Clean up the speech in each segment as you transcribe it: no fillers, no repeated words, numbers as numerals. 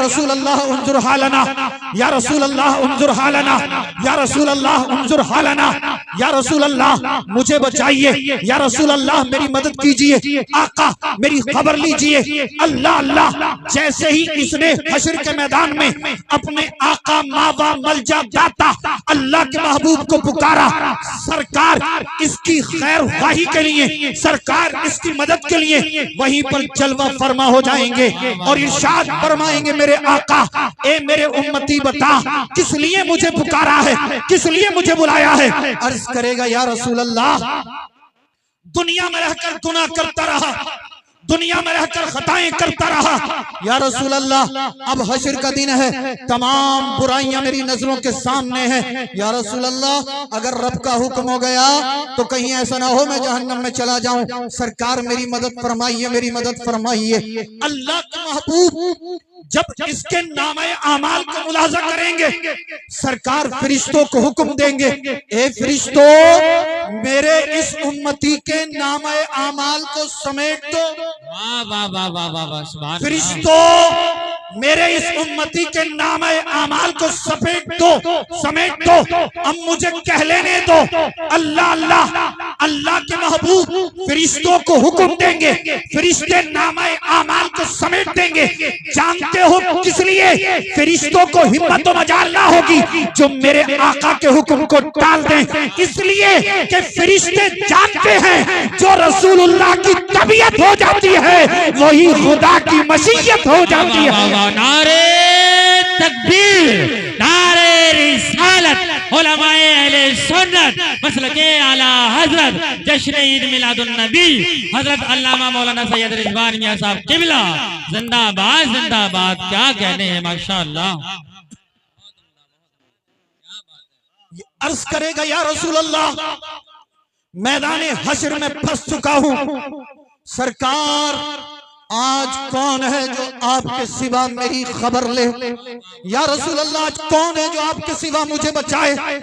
रसूल अल्लाह उन्जुर हालना, या रसूल अल्लाह उन्जुर हालना, या रसूल अल्लाह उन्जुर हालना, या रसूल अल्लाह मुझे बचाइए, या रसूल अल्लाह मेरी मदद कीजिए, आका मेरी खबर लीजिए। अल्लाह अल्लाह, जैसे ही इसने हश्र के मैदान में अपने आका मावा मलजा दाता अल्लाह के महबूब को पुकारा, सरकार इसकी खैर ख्वाही के लिए, सरकार इसकी मदद के लिए वहीं पर जलवा फरमा हो जाएंगे और इरशाद फरमाएंगे, मेरे आका ए मेरे उम्मती बता किस लिए मुझे पुकारा है, किस लिए मुझे बुलाया है। अर्ज करेगा, या रसूल अल्लाह दुनिया में रहकर गुनाह करता रहा, दुनिया में रहकर खताएं करता रहा, या रसूल अल्लाह अब हश्र का दिन है, तमाम बुराइयां मेरी नजरों के सामने हैं, या रसूल अल्लाह अगर रब का हुक्म हो गया तो कहीं ऐसा ना हो मैं जहन्नम में चला जाऊं, सरकार मेरी मदद फरमाइए, मेरी मदद फरमाइए। अल्लाह के महबूब जब इसके नामे आमाल को मुलाजा करेंगे, सरकार फरिश्तों को हुक्म देंगे, ए फरिश्तों मेरे इस उम्मती के नामे आमाल को समेट दो। वाह वाह वाह वाह वाह वाह, फरिश्तों मेरे इस उम्मती के नामे आमाल को समेट दो, समेट दो, अब मुझे कह लेने दो। अल्लाह अल्लाह, अल्लाह के महबूब फरिश्तों को हुक्म देंगे, फरिश्ते नामे आमाल को समेट देंगे। जानते हो किस लिए? फरिश्तों को हिम्मत और मजाल ना होगी जो मेरे आका के हुक्म को टाल दें, इसलिए कि फरिश्ते जानते हैं जो रसूलुल्लाह की तबीयत हो जाती है वही खुदा की मशीयत हो जाती है। नारे तकबीर, नारे रिसालत, उलमाए अहले सुन्नत, मसलके आला हजरत, जश्न ईद मिलादुन नबी हजरत अल्लामा मौलाना सैयद रिजवान मियां साहब किबला जिंदाबाद जिंदाबाद। क्या कहने हैं, माशाअल्लाह। अर्ज करेगा, या रसूल अल्लाह मैदाने हश्र में फंस चुका हूं, सरकार आज कौन है जो आपके सिवा मेरी खबर ले? या रसूल अल्लाह आज कौन है जो आपके सिवा मुझे बचाए?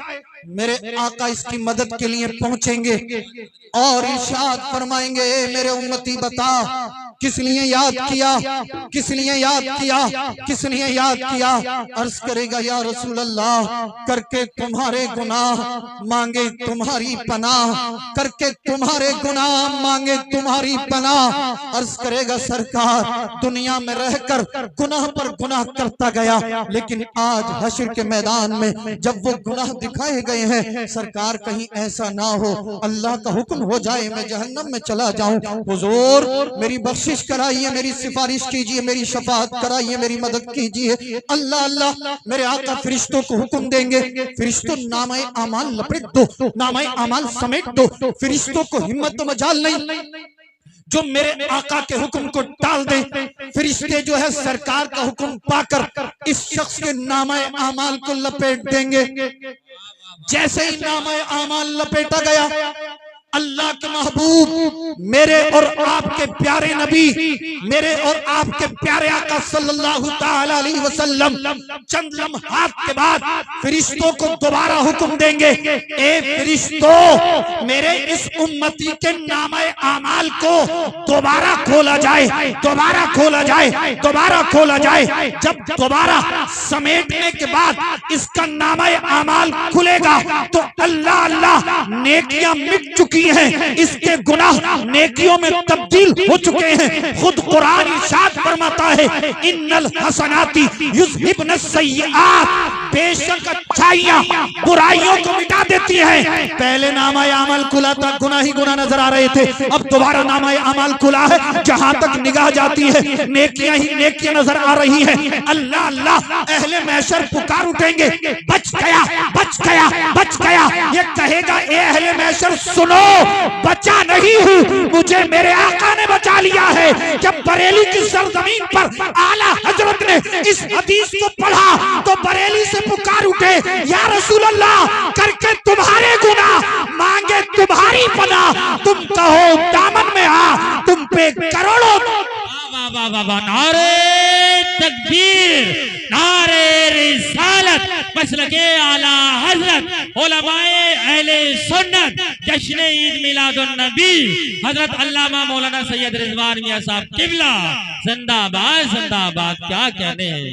मेरे आका इसकी मदद के लिए पहुंचेंगे और इरशाद फरमाएंगे, मेरे उम्मती बता किस लिए याद किया, किस लिए याद किया, किस लिए याद किया? अर्ज करेगा, या रसूल अल्लाह करके तुम्हारे गुनाह मांगे तुम्हारी पनाह, करके तुम्हारे गुनाह मांगे तुम्हारी पनाह। अर्ज करेगा, सरकार दुनिया में रहकर गुनाह पर गुनाह करता गया, लेकिन आज हश्र के मैदान में जब वो गुनाह दिखाए गए हैं, सरकार कहीं ऐसा ना हो अल्लाह का हुक्म हो जाए मैं जहन्नम में चला जाऊं। हुजूर मेरी बख्शिश कराइए, मेरी सिफारिश कीजिए, मेरी शफाअत कराइए, मेरी मदद कीजिए। अल्लाह अल्लाह मेरे आका फरिश्तों को हुक्म देंगे, फरिश्तों नामाए आमाल लपेट दो, नामाए आमाल समेट दो। फरिश्तों को हिम्मत तो मजाल नहीं जो मेरे आका के हुक्म को टाल दे। फरिश्ते जो है सरकार का हुक्म पाकर इस शख्स के नामाए आमाल को लपेट देंगे। जैसे ही नामाए आमाल लपेटा गया, अल्लाह के महबूब मेरे और आपके प्यारे नबी, मेरे और आपके प्यारे आका सल्लल्लाहु ताला अलैहि वसल्लम चंद लम्हात के बाद फरिश्तों को दोबारा हुक्म देंगे, ए फरिश्तों मेरे इस उम्मती के नामे आमाल को दोबारा खोला जाए, दोबारा खोला जाए, दोबारा खोला जाए। जब दोबारा समेटने के बाद इसका नामे आमाल खुलेगा तो अल्लाह अल्लाह नेकियां मिट चुकी हैं, इसके गुनाह नेकियों में तब्दील हो चुके हैं। खुद कुरान इरशाद फरमाता है, इन्नल हसनाती युज़हिबन सय्यिआत, बेशक अच्छाइयां बुराइयों को मिटा देती हैं। पहले नामा अमल खुला था, गुनाह ही गुनाह नजर आ रहे थे, अब दोबारा नामा अमल खुला है, जहां तक निगाह जाती है नेकियां ही नेकियां नजर आ रही हैं। अल्लाह अल्लाह अहले महशर पुकार उठेंगे, बच गया, बच गया, बच गया। ये कहेगा, ए अहले महशर सुनो, बचा नहीं हूँ, मुझे मेरे आका ने बचा लिया है। जब बरेली की सरजमीन पर आला हजरत ने इस हदीस को पढ़ा तो बरेली से पुकार उठे, या रसूल अल्लाह करके तुम्हारे गुनाह मांगे तुम्हारी पनाह, तुम कहो दामन में आ, तुम पे करोड़ों। नारे तकबीर, नारे रिसालत, मसलके आला हजरत, उलमाए अहले सुन्नत जश्न ईद मिलादुन नबी हजरत अल्लामा मौलाना सैयद रिजवान मियां साहब किबला जिंदाबाद जिंदाबाद। क्या कहने हैं।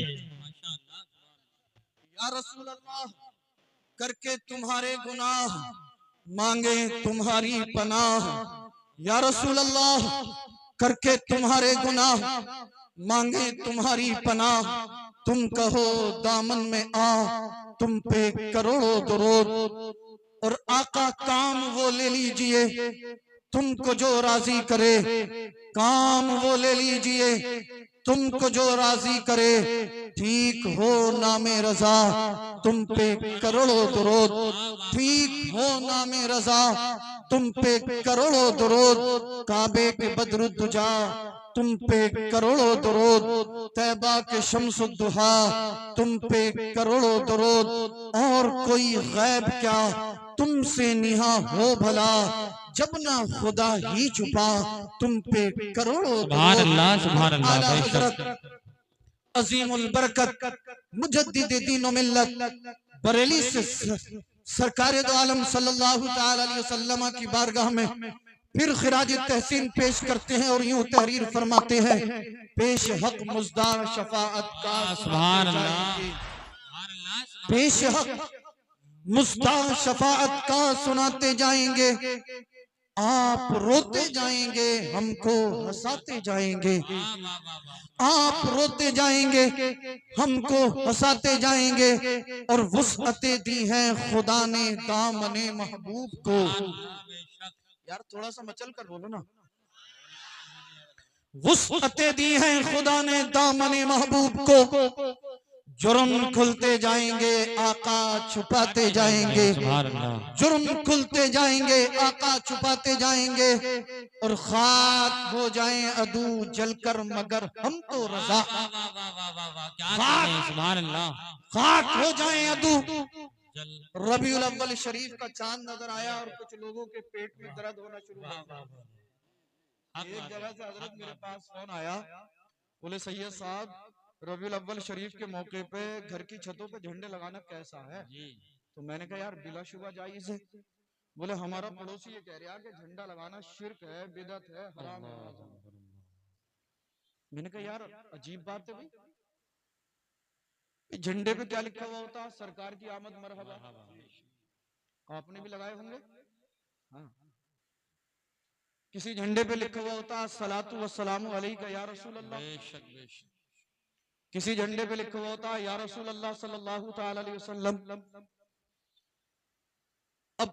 या रसूल अल्लाह, करके तुम्हारे गुनाह मांगे तुम्हारी पनाह। या रसूल अल्लाह, करके तुम्हारे गुनाह मांगे तुम्हारी पनाह। तुम कहो दामन में आ, तुम पे करोड़ों दरूद। और आका काम वो ले लीजिए तुमको जो राजी करे, काम वो ले लीजिए तुमको जो राजी करे। ठीक हो नामे रजा, तुम पे करोड़ों दरूद। ठीक हो नामे रजा, तुम पे करोड़ों दरूद। काबे पे बदरुद्दुजा, तुम पे करोड़ों दरूद। तैबा के शम्सुद्दुहा, तुम पे करोड़ों दरूद। और कोई गैब क्या तुमसे निहा हो भला, जब ना खुदा ही छुपा तुम पे करोड़ों सुभान अल्लाह सुभान अल्लाह। आला हजरत अजीमुल बरकत मुजद्दिद दीन व मिल्लत बरेली से सरकार दो आलम सल्लल्लाहु ताला अलैहि वसल्लम की बारगाह में फिर खिराज तहसीन पेश करते हैं और यूं तहरीर फरमाते हैं। पेश हक मुजदार शफाअत का सुभान अल्लाह। पेश हक मुस्ताह शफाअत का सुनाते जाएंगे। आप रोते जाएंगे हमको हंसाते जाएंगे। आप रोते जाएंगे हमको हंसाते जाएंगे। और वुसअते दी हैं खुदा ने दामने महबूब को। यार थोड़ा सा मचल कर बोलो ना। वुसअते दी हैं खुदा ने दामने महबूब को। जुर्म खुलते जाएंगे आका छुपाते जाएंगे। जुर्म खुलते जाएंगे आका छुपाते जाएंगे। और खाक हो जाएं अदू जलकर मगर हम तो रजा। खाक हो जाएं अदू। रबीउल अव्वल शरीफ का चांद नजर आया और कुछ लोगों के पेट में दर्द होना शुरू हुआ। एक जगह से हजरत मेरे पास फोन आया, बोले सैयद साहब रबीउल अव्वल शरीफ के मौके पे घर की छतों पे झंडे लगाना कैसा है। तो मैंने कहा यार बिलाशुबा जायज है। बोले हमारा पड़ोसी ये कह रहा है कि झंडा लगाना शिर्क है, बिदअत है, हराम है। मैंने कहा यार अजीब बात है भाई, झंडे पे क्या लिखा हुआ होता है? सरकार की आमद मरहबा। आपने भी लगाए होंगे। हाँ। किसी झंडे पे लिखा हुआ होता है सलातु वस्सलामु अलैका या रसूल अल्लाह। किसी झंडे पे लिखा हुआ होता है या रसूल अल्लाह सल्लल्लाहु ताला अलैहि वसल्लम। अब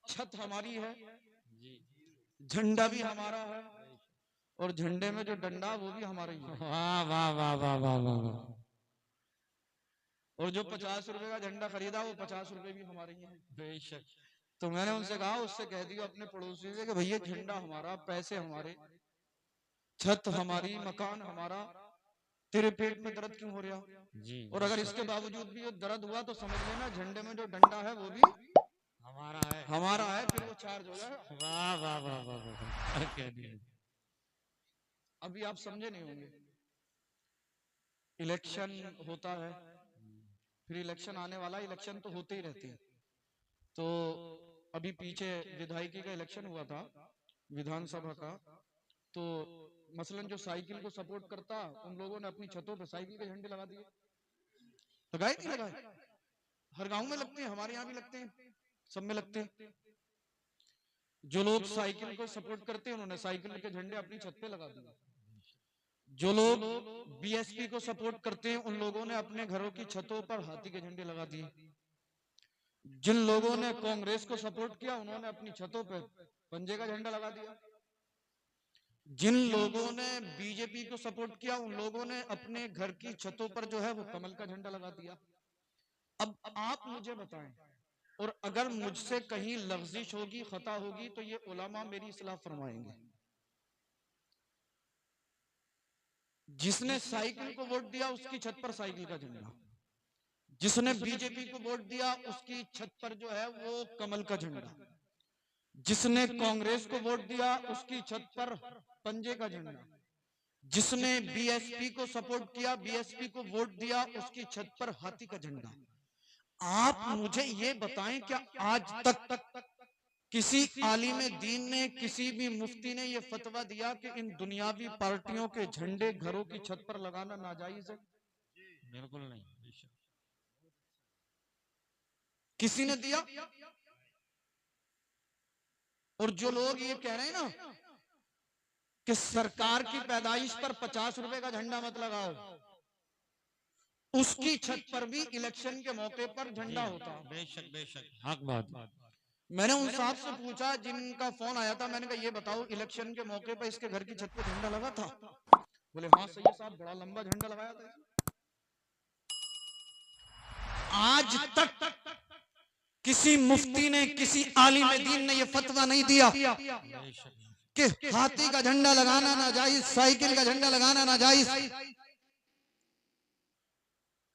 छत हमारी है, झंडा भी हमारा है और झंडे में जो डंडा वो भी हमारा ही है। वाह वाह वाह वाह वाह वाह। और जो 50 रुपए का झंडा खरीदा वो 50 रुपए भी हमारे ही हैं। बेशक। तो मैंने उनसे कहा, उससे कह दिया अपने पड़ोसी से कि भैया झंडा हमारा, पैसे हमारे, छत हमारी, मकान हमारा, तेरे पेट में दर्द क्यों हो रहा जी। और अगर इसके बावजूद भी ये दर्द हुआ तो समझ लेना झंडे में जो डंडा है वो भी हमारा है। हमारा है, फिर वो चार्ज हो जाएगा। वाह वाह वाह वाह वाह। अभी आप समझे नहीं होंगे, इलेक्शन होता है, फिर इलेक्शन आने वाला, इलेक्शन तो होते ही रहते हैं। तो अभी पीछे विधायकी का इलेक्शन हुआ था, विधानसभा का। तो मसलन जो साइकिल को सपोर्ट करता, उन लोगों ने अपनी छतों पे साइकिल के झंडे लगा दिए। लगाए नहीं लगाए? हर गांव में लगते हैं, हमारे यहाँ भी लगते हैं, सब में लगते हैं। जो लोग साइकिल को सपोर्ट करते हैं उन्होंने साइकिल के झंडे अपनी छत पे लगा दिए। जो लोग बीएसपी को सपोर्ट करते हैं उन लोगों ने अपने घरों की छतों पर हाथी के झंडे लगा दिए। जिन लोगों ने कांग्रेस को सपोर्ट किया उन्होंने अपनी छतों पर पंजे का झंडा लगा दिया। जिन लोगों ने बीजेपी को सपोर्ट किया उन लोगों ने अपने घर की छतों पर जो है वो कमल का झंडा लगा दिया। अब आप मुझे बताएं, और अगर मुझसे कहीं लफ्जिश होगी, खता होगी तो ये उलमा मेरी इस्लाह फरमाएंगे। जिसने साइकिल को वोट दिया उसकी छत पर साइकिल का झंडा, जिसने बीजेपी को वोट दिया उसकी छत पर जो है वो कमल का झंडा, जिसने कांग्रेस को वोट दिया उसकी छत पर पंजे का झंडा, जिसने बीएसपी को सपोर्ट किया, बीएसपी को वोट दिया, उसकी छत पर हाथी का झंडा। आप मुझे ये बताएं, क्या आज तक किसी आलिम दीन ने, किसी भी मुफ्ती ने ये फतवा दिया कि इन दुनियावी पार्टियों के झंडे घरों की छत पर लगाना नाजायज है? बिल्कुल नहीं। किसी ने दिया? और जो लोग ये कह रहे हैं ना कि सरकार की पैदाइश पर 50 रुपए का झंडा मत लगाओ, उसकी छत पर भी इलेक्शन के मौके पर झंडा होता। बेशक बेशक, हक बात। मैंने उन साहब से पूछा जिनका फोन आया था, मैंने कहा ये बताओ इलेक्शन के मौके पर इसके घर की छत पर झंडा लगा था? बोले हाँ सही है साहब, बड़ा लंबा झंडा लगाया था। आज तक किसी मुफ्ती ने, किसी आलिम दीन ने यह फतवा नहीं दिया कि हाथी का झंडा लगाना नाजायज, साइकिल का झंडा लगाना नाजायज,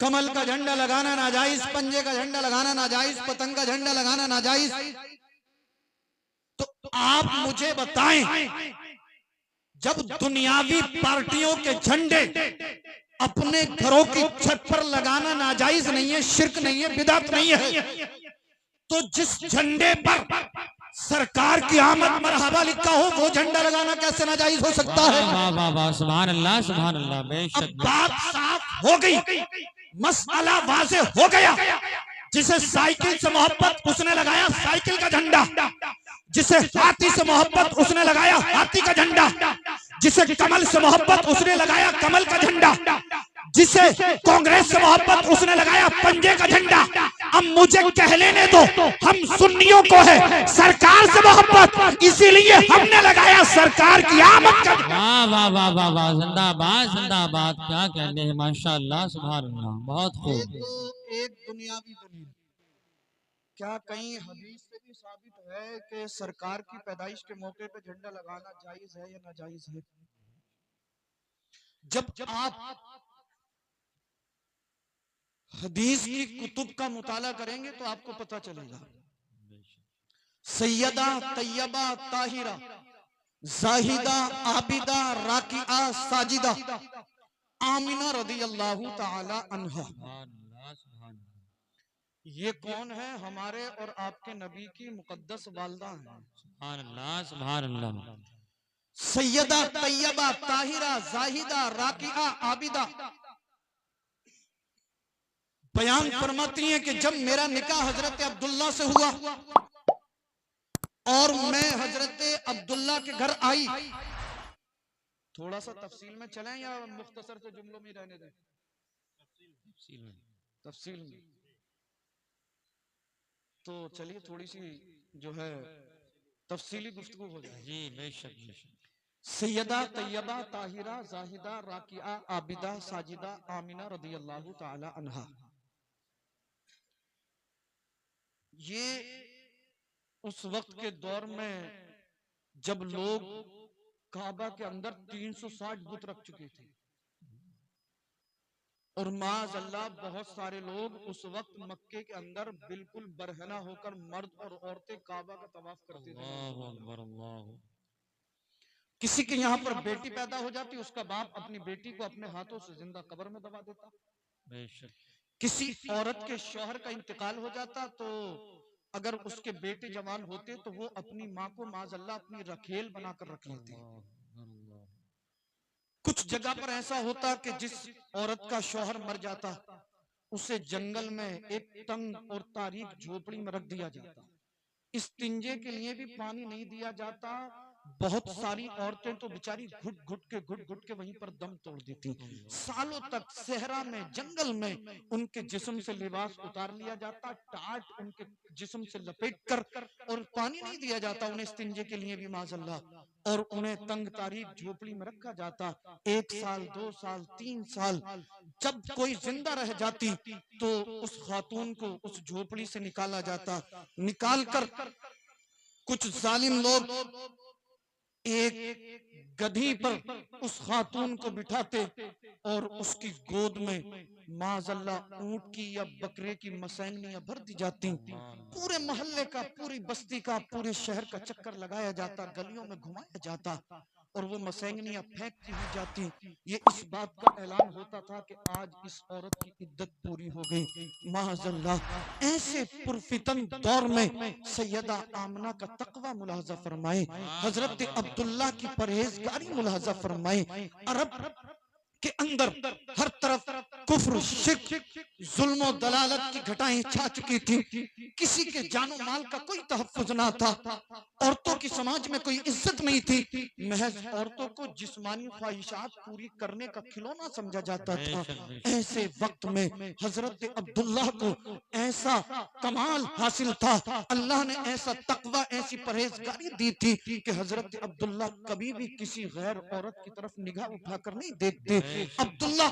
कमल का झंडा लगाना नाजायज, पंजे का झंडा लगाना नाजायज, पतंग का झंडा लगाना नाजायज। तो आप मुझे बताएं, जब दुनियावी पार्टियों के झंडे अपने घरों की छत पर लगाना नाजायज नहीं है, शिर्क नहीं है, बिदअत नहीं है, तो जिस झंडे पर सरकार की आमद मरहबा लिखा हो वो झंडा लगाना कैसे नाजायज हो सकता है? वाह वाह वाह, सुभान अल्लाह सुभान अल्लाह। बेशक अब बात साफ हो गई, मसला वाज़े हो गया। जिसे साइकिल से मोहब्बत उसने लगाया साइकिल का झंडा, जिसे हाथी से मोहब्बत उसने लगाया हाथी का झंडा, जिसे कमल से मोहब्बत उसने लगाया कमल का झंडा, जिसे कांग्रेस से मोहब्बत उसने लगाया पंजे का झंडा। अब मुझे कह लेने दो, हम सुन्नियों को है सरकार से मोहब्बत, इसीलिए हमने लगाया सरकार की आमद का। वाह वाह वाह वाह वाह, जिंदाबाद जिंदाबाद, क्या कहने हैं, माशाअल्लाह सुभान अल्लाह, बहुत खूब। एक दुनियावी दलील, क्या कहीं हदीस से भी साबित है कि सरकार की पैदाइश के मौके पे झंडा लगाना जायज है या नाजायज है? जब आप हदीस की कुतुब का मुताला करेंगे तो आपको पता चलेगा। सैयदा तैयबा ताहिरा जाहिदा आबिदा राकिआ साजिदा आमिना रदियल्लाहु ताला अन्हा, ये कौन है? हमारे और आपके नबी की मुकद्दस वालदा हैं। सुभान अल्लाह सुभान अल्लाह। सैयदा तैयबा ताहिरा जाहिदा राकिआ आबिदा बयान फरमाती हैं कि जब मेरा निकाह हजरत अब्दुल्ला से हुआ और मैं हजरत अब्दुल्ला के घर आई, थोड़ा सा तफसील में चलें या मुख्तसर से जुमलों में रहने दें? तफसील में तो चलिए थोड़ी सी जो है तफसीली गुफ्तगू हो जाए। जी बेशक बेशक। सैयदा तैयबा ताहिरा जाहिदा राकिआ आबिदा साजिदा आमिना रदियल्लाहु ताला अन्हा, ये उस वक्त के दौर में जब लोग काबा के अंदर 360 बुत रख चुके थे और माज अल्लाह बहुत सारे लोग उस वक्त मक्के के अंदर बिल्कुल बरहना होकर मर्द और औरतें काबा का तवाफ करते थे। अल्लाहु अकबर अल्लाह। किसी के यहाँ पर बेटी पैदा हो जाती, उसका बाप अपनी बेटी को अपने हाथों से जिंदा कब्र में दबा देता। बेशक। किसी औरत के शौहर का इंतकाल हो जाता तो अगर उसके बेटे जवान होते तो वो अपनी माँ को माज़अल्लाह अपनी रखेल बनाकर रख लेती। कुछ जगह पर ऐसा होता कि जिस औरत का शौहर मर जाता उसे जंगल में एक तंग और तारीक झोपड़ी में रख दिया जाता। इस्तिंजे के लिए भी पानी नहीं दिया जाता। बहुत सारी औरतें तो बेचारी घुट घुट के वहीं पर दम तोड़ देती। सालों तक सहरा में जंगल में उनके जिस्म से लिबास उतार लिया जाता, टाट उनके जिस्म से लपेट कर, और पानी नहीं दिया जाता उन्हें इस्तिंजे के लिए भी माज़अल्लाह, और उन्हें तंग तारीक झोपड़ी में रखा जाता। 1 साल 2 साल 3 साल जब कोई जिंदा रह जाती तो उस खातून को उस झोपड़ी से निकाला जाता। निकाल कर कुछ जालिम लोग एक गधी पर उस खातून को बिठाते और उसकी गोद में माज़अल्लाह ऊंट की या बकरे की मसैनियां भर दी जाती। पूरे मोहल्ले का, पूरी बस्ती का, पूरे शहर का चक्कर लगाया जाता, गलियों में घुमाया जाता और वो मसैंगनियां फेंकती हुई जाती, ये इस बात का ऐलान होता था कि आज इस औरत की इद्दत पूरी हो गई। माअज़ल्लाह, ऐसे पुरफितन दौर में सैयदा आमना का तकवा मुलाहजा फरमाए, हजरत अब्दुल्ला की परहेजगारी मुलाहजा फरमाए। अरब के अंदर हर तरफ कुफ्र, शिर्क, जुल्म और दलालत की घटाएं छा चुकी थी। किसी के जानो माल का कोई तहफ्फुज ना था। औरतों की समाज में कोई इज्जत नहीं थी। महज औरतों को जिस्मानी ख्वाहिशात पूरी करने का खिलौना समझा जाता था। ऐसे वक्त में हजरत अब्दुल्ला को ऐसा कमाल हासिल था, अल्लाह ने ऐसा तकवा, ऐसी परहेजगारी दी थी कि हजरत अब्दुल्ला कभी भी किसी गैर औरत की तरफ निगाह उठाकर नहीं देखते। अब्दुल्ला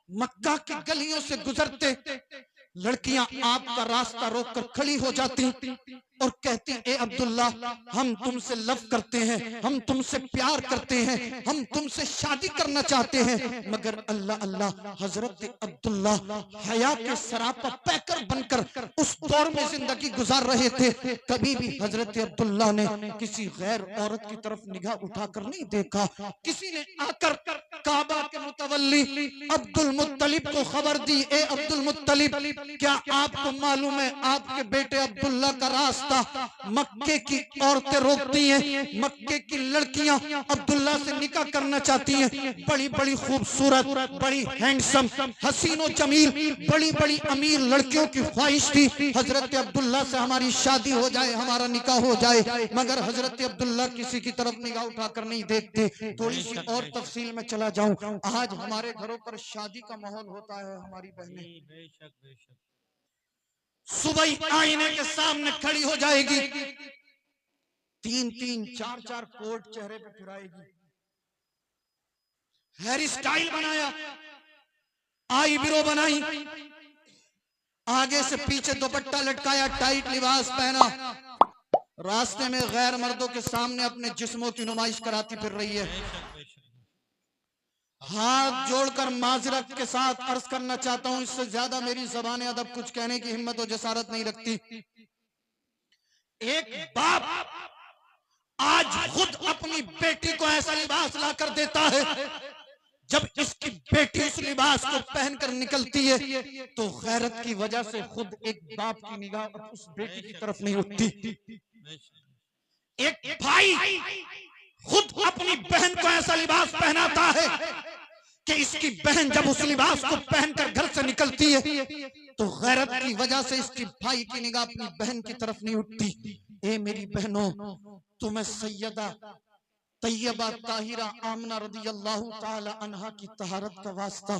मक्का की गलियों से गुजरते, लड़कियां आपका रास्ता रोककर खड़ी हो जाती और कहती, ए अब्दुल्ला, हम तुमसे लव करते हैं, हम तुमसे प्यार करते हैं, हम तुमसे शादी करना चाहते हैं। मगर अल्लाह अल्लाह, हजरत अब्दुल्ला हया के सरापा पैकर बनकर उस दौर में जिंदगी गुजार रहे थे। कभी भी हजरत अब्दुल्ला ने किसी गैर औरत की तरफ निगाह उठाकर नहीं देखा। किसी ने आकर काबा के मुतवल्ली अब्दुल मुत्तलिब को खबर दी, ए अब्दुल मुत्तलिब, क्या आपको मालूम है आपके बेटे अब्दुल्ला का रास्ता मक्के की औरतें रोकती हैं, मक्के की लड़कियां अब्दुल्ला से निकाह करना चाहती हैं। बड़ी बड़ी खूबसूरत, बड़ी हैंडसम, हसीनो जमील, बड़ी बड़ी अमीर लड़कियों की ख्वाहिश थी हजरत अब्दुल्ला से हमारी शादी हो जाए, हमारा निकाह हो जाए। मगर हजरत अब्दुल्ला किसी की तरफ निगाह उठाकर नहीं देखते। थोड़ी सी और तफसील में चला जाऊं, आज हमारे घरों पर शादी का माहौल होता है। हमारी बहनें सुबह आईने के सामने खड़ी हो जाएगी, 3-3, 4-4 कोट चेहरे पे फिराएगी, हेयर स्टाइल बनाया, आई ब्रो बनाई, आगे से पीछे दुपट्टा लटकाया, टाइट लिबास पहना, रास्ते में गैर मर्दों के सामने अपने जिस्मों की नुमाइश कराती फिर रही है। हाथ जोड़कर माजरत के साथ अर्ज करना चाहता हूं, इससे ज्यादा मेरी ज़बान अदब कुछ कहने की हिम्मत और जसारत नहीं रखती। एक बाप आज खुद अपनी बेटी को ऐसा लिबास ला कर देता है, जब इसकी बेटी उस लिबास को पहनकर निकलती है तो गैरत की वजह से खुद एक बाप की निगाह उस बेटी की तरफ नहीं उठती। एक भाई खुद अपनी बहन को ऐसा लिबास पहनाता है कि इसकी बहन जब उस लिबास को पहनकर घर से निकलती है तो गैरत की वजह से इसकी भाई की निगाह अपनी बहन की तरफ नहीं उठती। ए मेरी बहनों, तुम्हें सैयदा तैयबा ताहिरा आमना रदियल्लाहु ताला अन्हा की तहारत का वास्ता,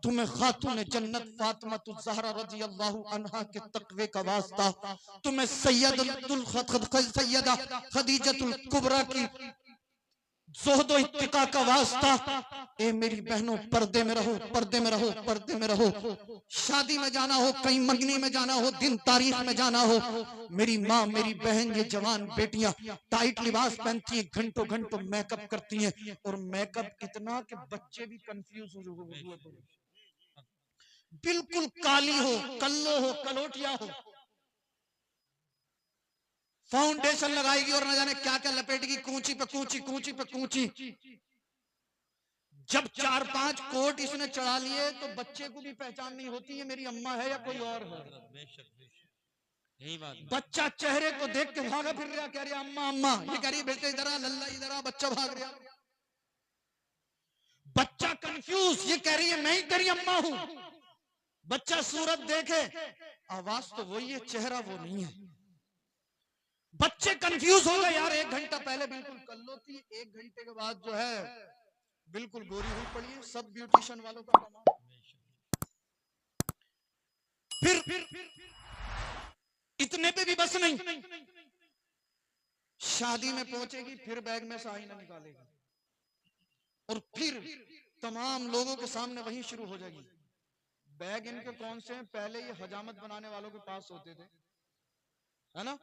तुम्हें खातून जन्नत फातिमा ज़हरा रदियल्लाहु अन्हा के तक़वे का वास्ता, तुम्हें सैयदा खदीजतुल कुबरा की ज़ुहद व इत्तिका का वास्ता। ए मेरी बहनों, पर्दे में रहो, पर्दे में रहो, पर्दे में रहो। शादी में जाना हो, कहीं मंगनी में जाना हो, दिन तारीख में जाना हो, मेरी माँ, मेरी बहन, ये जवान बेटियां टाइट लिबास पहनती हैं, घंटों घंटों मेकअप करती हैं, और मेकअप इतना कि बच्चे भी कंफ्यूज हो, बिल्कुल काली हो, कल्लो हो, कलोटिया हो, फाउंडेशन लगाएगी और न जाने क्या क्या लपेटेगी, कूंची पे कूंची, कूंची पे कूंची। जब 4-5 कोट इसने चढ़ा लिए तो बच्चे को भी पहचान नहीं होती है मेरी अम्मा है या कोई और है। यही बात, बच्चा चेहरे को देख के भागा फिर रहा, कह रही अम्मा अम्मा, ये कह रही बेटे इधर आ, लल्ला इधर आ, बच्चा भाग रहा। बच्चा कंफ्यूज, ये कह रही है मैं ही तेरी अम्मा हूं। बच्चा सूरत देखे, आवाज तो वही है, चेहरा वो नहीं है। बच्चे कंफ्यूज हो गए, यार 1 घंटा पहले बिल्कुल कल्लो थी, 1 घंटे के बाद जो है बिल्कुल गोरी हुई पड़ी है। सब ब्यूटिशियन वालों का कमाल। फिर इतने पे भी बस नहीं, शादी में पहुंचेगी, फिर बैग में से आईना निकालेगी और फिर तमाम लोगों के सामने वही शुरू हो जाएगी। बैग इनके कौन से हैं? पहले ये हजामत बनाने वालों के पास होते थे, है ना?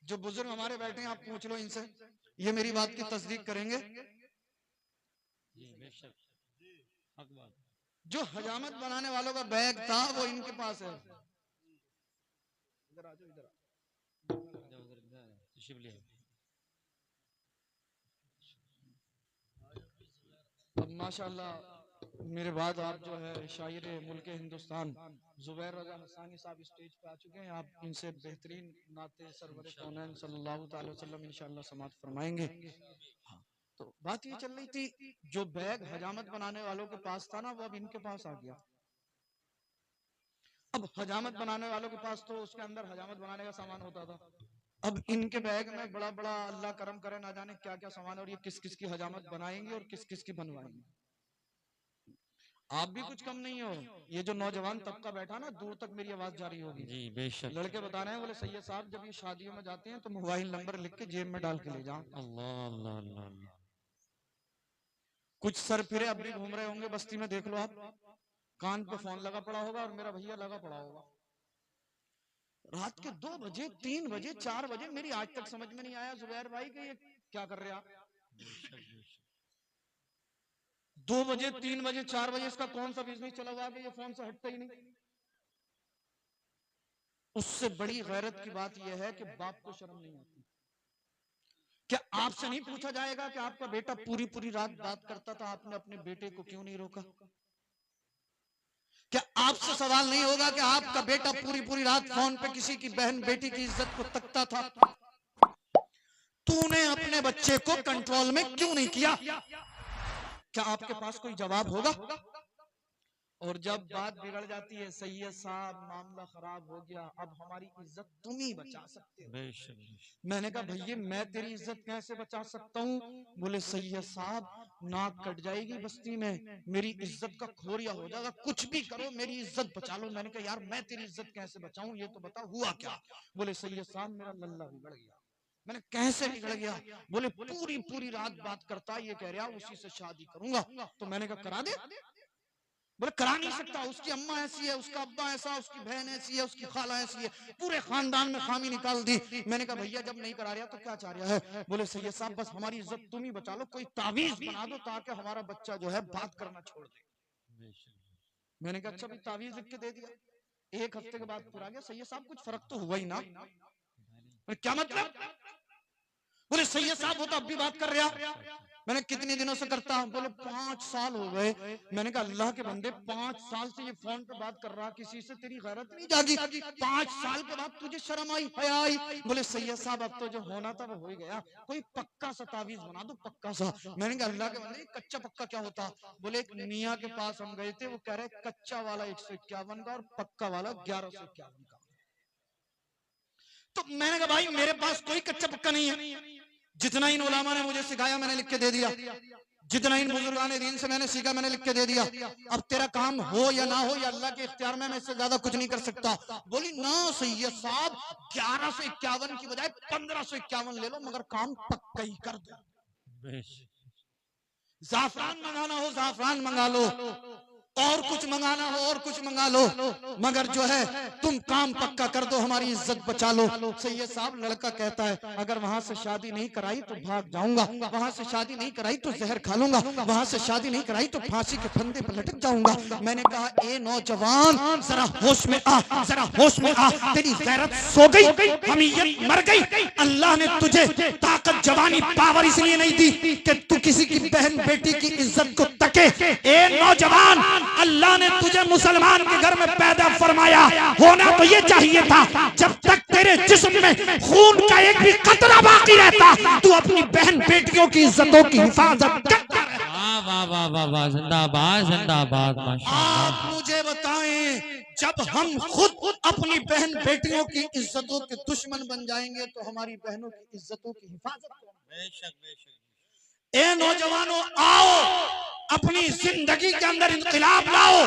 जो बुजुर्ग हमारे बैठे हैं, आप पूछ लो इनसे, ये मेरी बात की तस्दीक करेंगे। जो हजामत बनाने वालों का बैग था वो इनके पास है। इधर आ जाओ, इधर अब माशाल्लाह मेरे बाद आप जो है शायर मुल्क हिंदुस्तान जुबैर रजा हसानी साहब स्टेज पे आ चुके हैं। आप इनसे बेहतरीन नाते सरवर कौनैन सल्लल्लाहु अलैहि वसल्लम इंशाअल्लाह समाअत फरमाएंगे। हाँ, तो बात ये चल रही थी, जो बैग हजामत बनाने वालों के पास था ना, वो अब इनके पास आ गया। अब हजामत बनाने वालों के पास तो उसके अंदर हजामत बनाने का सामान होता था, अब इनके बैग में बड़ा बड़ा अल्लाह करम करे ना जाने क्या क्या सामान है, और ये किस किस की हजामत बनाएंगे और किस किस की बनवाएंगे। आप भी कुछ कम नहीं हो। ये जो नौजवान तबका बैठा ना, दूर तक मेरी आवाज जा रही होगी जी बेशक। लड़के बता रहे हैं, बोले सैयद साहब जब ये शादियों में जाते हैं तो मोबाइल नंबर लिख के जेब में डाल के ले जाओ। अल्लाह अल्लाह अल्लाह अल्लाह। कुछ सर फिरे अब भी घूम रहे होंगे बस्ती में, देख लो आप, कान पे फोन लगा पड़ा होगा और मेरा भैया लगा पड़ा होगा। रात के 2 बजे 3 बजे 4 बजे मेरी आज तक समझ में नहीं आया जुबैर भाई कि ये क्या कर रहे हैं आप। 2 बजे 3 बजे 4 बजे इसका कौन सा बिजनेस चला हुआ कि ये फोन से हटता ही नहीं। उससे बड़ी गैरत की बात यह है कि बाप को शर्म नहीं आती। क्या आपसे नहीं पूछा जाएगा कि आपका बेटा पूरी पूरी रात बात करता था, आपने अपने बेटे को क्यों नहीं रोका? क्या आपसे सवाल नहीं होगा कि आपका बेटा पूरी पूरी रात फोन पे किसी की बहन बेटी की इज्जत को तकता था, तूने अपने बच्चे को कंट्रोल में क्यों नहीं किया? क्या आपके पास कोई जवाब होगा? और जब बात बिगड़ जाती है, सैयद साहब मामला खराब हो गया, अब हमारी इज्जत तुम ही बचा सकते हो। मैंने कहा भैया मैं तेरी इज्जत कैसे बचा सकता हूँ? बोले सैयद साहब नाक कट जाएगी बस्ती में, मेरी इज्जत का खोरिया हो जाएगा, कुछ भी करो मेरी इज्जत बचा लो। मैंने कहा यार मैं तेरी इज्जत कैसे बचाऊं, ये तो बता हुआ क्या? बोले सैयद साहब मेरा लल्ला बिगड़ गया। मैंने कैसे बिगड़ गया? बोले पूरी पूरी रात बात करता, ये कह रहा उसी से शादी करूंगा। तो मैंने कहा करा दे। बोले करा नहीं सकता, उसकी अम्मा ऐसी है, उसका अब्बा ऐसा, उसकी बहन ऐसी है, उसकी खाला ऐसी है, पूरे खानदान में खामी निकाल दी। मैंने कहा भैया जब नहीं करा रहा तो क्या चाह रहा है? बोले सैयद साहब बस हमारी इज्जत तुम ही बचा लो, कोई तावीज बना दो ताकि हमारा बच्चा जो है बात करना छोड़ दे। मैंने कहा अच्छा भी तावीज लिख के दे दिया। 1 हफ्ते के बाद फिर आ गया, सैयद साहब कुछ फर्क तो हुआ ही ना। क्या मतलब? बोले सैयद साहब वो तो अब भी बात कर रहा। मैंने कितने दिनों से करता हूं? बोले 5 साल हो गए। मैंने कहा अल्लाह के बंदे 5 साल से ये फोन पे बात कर रहा, किसी से तेरी गैरत नहीं जागी? 5 साल के बाद तुझे शर्म आई, हया आई? बोले सैयद साहब अब तो जो होना था वो हो ही गया, कोई पक्का सा तावीज बना दो, पक्का सा। मैंने कहा अल्लाह के बंदे कच्चा पक्का क्या होता? बोले एक मियाँ के पास हम गए थे, वो कह रहे कच्चा वाला 151 का और पक्का वाला 1151 का। तो मैंने कहा भाई मेरे पास कोई कच्चा पक्का नहीं है, जितना इन उलामा ने मुझे सिखाया मैंने लिख के दे दिया, जितना इन बुजुर्गान दीन से मैंने सीखा मैंने लिख के दे दिया। अब तेरा काम हो या ना हो या अल्लाह के इख्तियार में, मैं इससे ज्यादा कुछ नहीं कर सकता। बोली ना सैयद साहब 1151 की बजाय 1551 ले लो, मगर काम पक्का ही कर दो। जाफरान मंगाना हो जाफरान मंगा लो, और कुछ मंगाना हो और कुछ मंगा लो, मगर जो है तुम काम पक्का कर दो, हमारी इज्जत बचा लो। सैयद साहब लड़का कहता है अगर वहां से शादी नहीं कराई तो भाग जाऊंगा, वहां से शादी नहीं कराई तो जहर खा लूंगा, वहां से शादी नहीं कराई तो फांसी के फंदे पर लटक जाऊंगा। मैंने कहा ए नौजवान जरा होश में आ, जरा होश में आ, तेरी गैरत सो गई, हमीयत मर गई। अल्लाह ने तुझे ताकत जवानी पावर इसलिए नहीं दी कि तू किसी की बहन बेटी की इज्जत को तके। ए नौजवान अल्लाह ने तुझे मुसलमान के घर में पैदा फरमाया, होना तो ये चाहिए था जब तक तेरे जिस्म में खून का एक भी कतरा बाकी रहता तू अपनी बहन बेटियों की इज्जतों की हिफाजत करता। वाह वाह वाह वाह, जिंदाबाद जिंदाबाद। आप मुझे बताएं जब हम खुद अपनी बहन बेटियों की इज्जतों के दुश्मन बन जाएंगे तो हमारी बहनों की इज्जतों की हिफाजत कौन? बेशक बेशक। ए नौजवानों आओ अपनी जिंदगी के अंदर इनकलाब लाओ,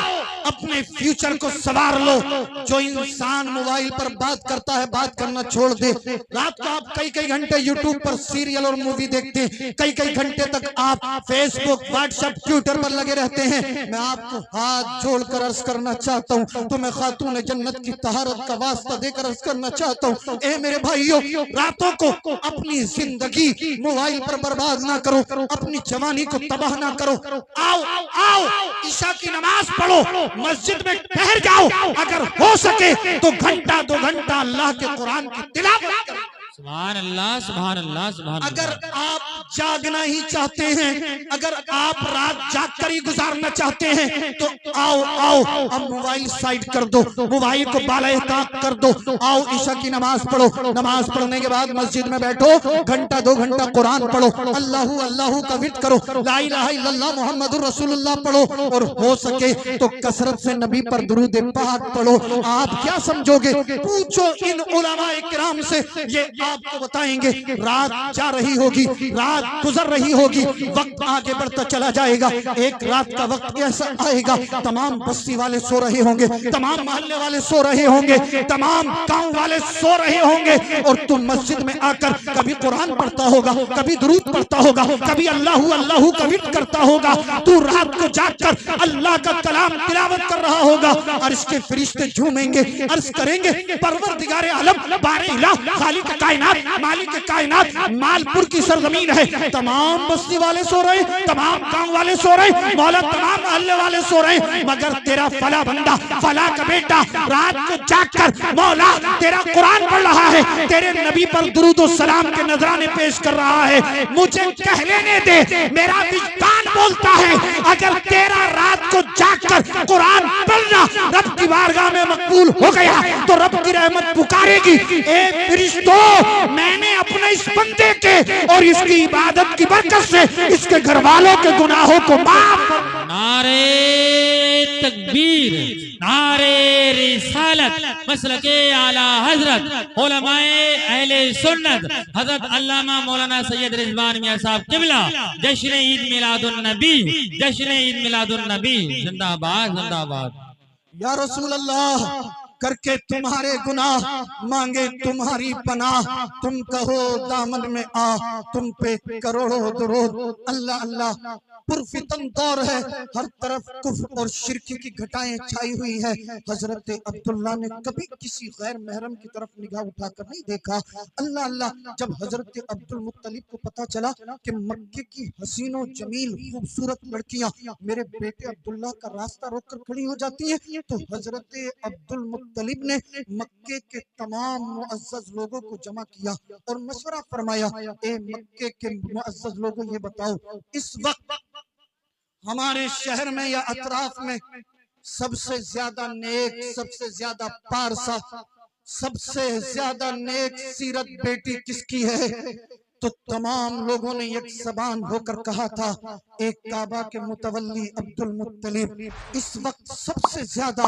अपने फ्यूचर को संवार लो। जो इंसान मोबाइल पर बात करता है बात करना छोड़ दे। रात को आप कई कई घंटे यूट्यूब पर सीरियल और मूवी देखते हैं, कई कई घंटे तक आप फेसबुक व्हाट्सएप ट्विटर पर लगे रहते हैं। मैं आपको हाथ जोड़कर अर्ज करना चाहता हूँ, तो मैं खातून जन्नत की तहारत का वास्ता देकर अर्ज करना चाहता हूँ, ए मेरे भाइयों रातों को अपनी जिंदगी मोबाइल पर बर्बाद ना करो, अपनी जवानी को तबाह ना करो। आओ आओ ईशा की नमाज पढ़ो, मस्जिद में ठहर जाओ, अगर हो सके तो घंटा 2 घंटा अल्लाह के कुरान की तिलावत करो। सुभान अल्लाह सुभान अल्लाह सुभान अल्लाह। अगर आप जागना ही चाहते हैं, अगर आप रात जाग कर ही गुजारना चाहते हैं तो आओ आओ, अब मोबाइल साइड कर दो, मोबाइल को बाला-ए-ताक कर दो, आओ ईशा की नमाज पढ़ो, नमाज पढ़ने के बाद मस्जिद में बैठो, घंटा 2 घंटा कुरान पढ़ो, अल्लाहू अल्लाहू का विर्द करो, ला इलाहा इल्लल्लाह मुहम्मदुर रसूलुल्लाह पढ़ो, और हो सके तो कसरत से नबी पर दुरूद पाक पढ़ो। आप क्या समझोगे, पूछो इन उलमाए किराम से, ये आपको बताएंगे। रात जा रही होगी, रात गुजर रही होगी, वक्त आगे बढ़ता चला जाएगा, एक रात का वक्त ऐसा आएगा, तमाम बस्ती वाले सो रहे होंगे, तमाम मोहल्ले वाले सो रहे होंगे, तमाम गांव वाले सो रहे होंगे, और तुम मस्जिद में आकर कभी कुरान पढ़ता होगा, कभी दुरूद पढ़ता होगा, कभी अल्लाहू अल्लाहू का विर्द करता होगा। तू रात को जागकर अल्लाह का कलाम तिलावत कर रहा होगा, अर्श के फरिश्ते झूमेंगे, अर्ज करेंगे परवरदिगारे आलम बारे इलाह खालिक कायनात मालिक कायनात, मालपुर की सरजमीन है, तमाम बस्ती वाले सो रहे, तमाम गांव वाले सो रहे, मौला तमाम मोहल्ले वाले सो रहे, मगर तेरा फला बंदा, फला का बेटा रात को जागकर मौला तेरा कुरान पढ़ रहा है, तेरे नबी पर दुरूद और सलाम के नजराने पेश कर रहा है। मुझे कह लेने दे, मेरा विज्ञान बोलता है, अगर तेरा रात को जागकर कुरान पढ़ना रब की बारगाह में मकबूल हो गया तो रब की रहमत पुकारेगी, ए फरिश्तों मैंने अपने इस बंदे के और इसकी इबादत की बरकत से इसके घर वालों के गुनाहों को माफ। नारे तकबीर, नारे रिसालत, मसलके आला हजरत उलमाए अहले सुन्नत हजरत अल्लामा मौलाना सैयद रिजवान मियां साहब किबला, जश्न ईद मिलादुन नबी, जश्न ईद मिलादुन नबी, जिंदाबाद जिंदाबाद। या रसूल अल्लाह, करके तुम्हारे गुनाह मांगे तुम्हारी पनाह, तुम कहो दामन में आ, तुम पे करोड़ों दुरूद। अल्लाह अल्लाह, पुरफितन दौर है, हर तरफ कुफ्र और शिरक की घटाएं छाई हुई है। हजरत अब्दुल्ला ने कभी किसी गैर महरम की तरफ निगाह उठाकर नहीं देखा। अल्लाह अल्लाह, जब हजरत अब्दुल मुत्तलिब को पता चला कि मक्के की हसीनो जमील खूबसूरत लड़कियां मेरे बेटे अब्दुल्ला का रास्ता रोककर खड़ी हो जाती हैं, तो हजरत अब्दुल मुत्तलिब ने मक्के के तमाम मुअज़्ज़ज़ लोगों को जमा किया और मशवरा फरमाया, ए मक्के के मुअज़्ज़ज़ लोगों, ये बताओ इस वक्त हमारे शहर में या अतराफ में सबसे ज्यादा नेक, सबसे ज्यादा पारसा, सबसे ज्यादा नेक सीरत बेटी किसकी है? तो तमाम लोगों ने एक ज़बान होकर कहा था, एक काबा के मुतवल्ली अब्दुल मुत्तलिब। इस वक्त सबसे ज्यादा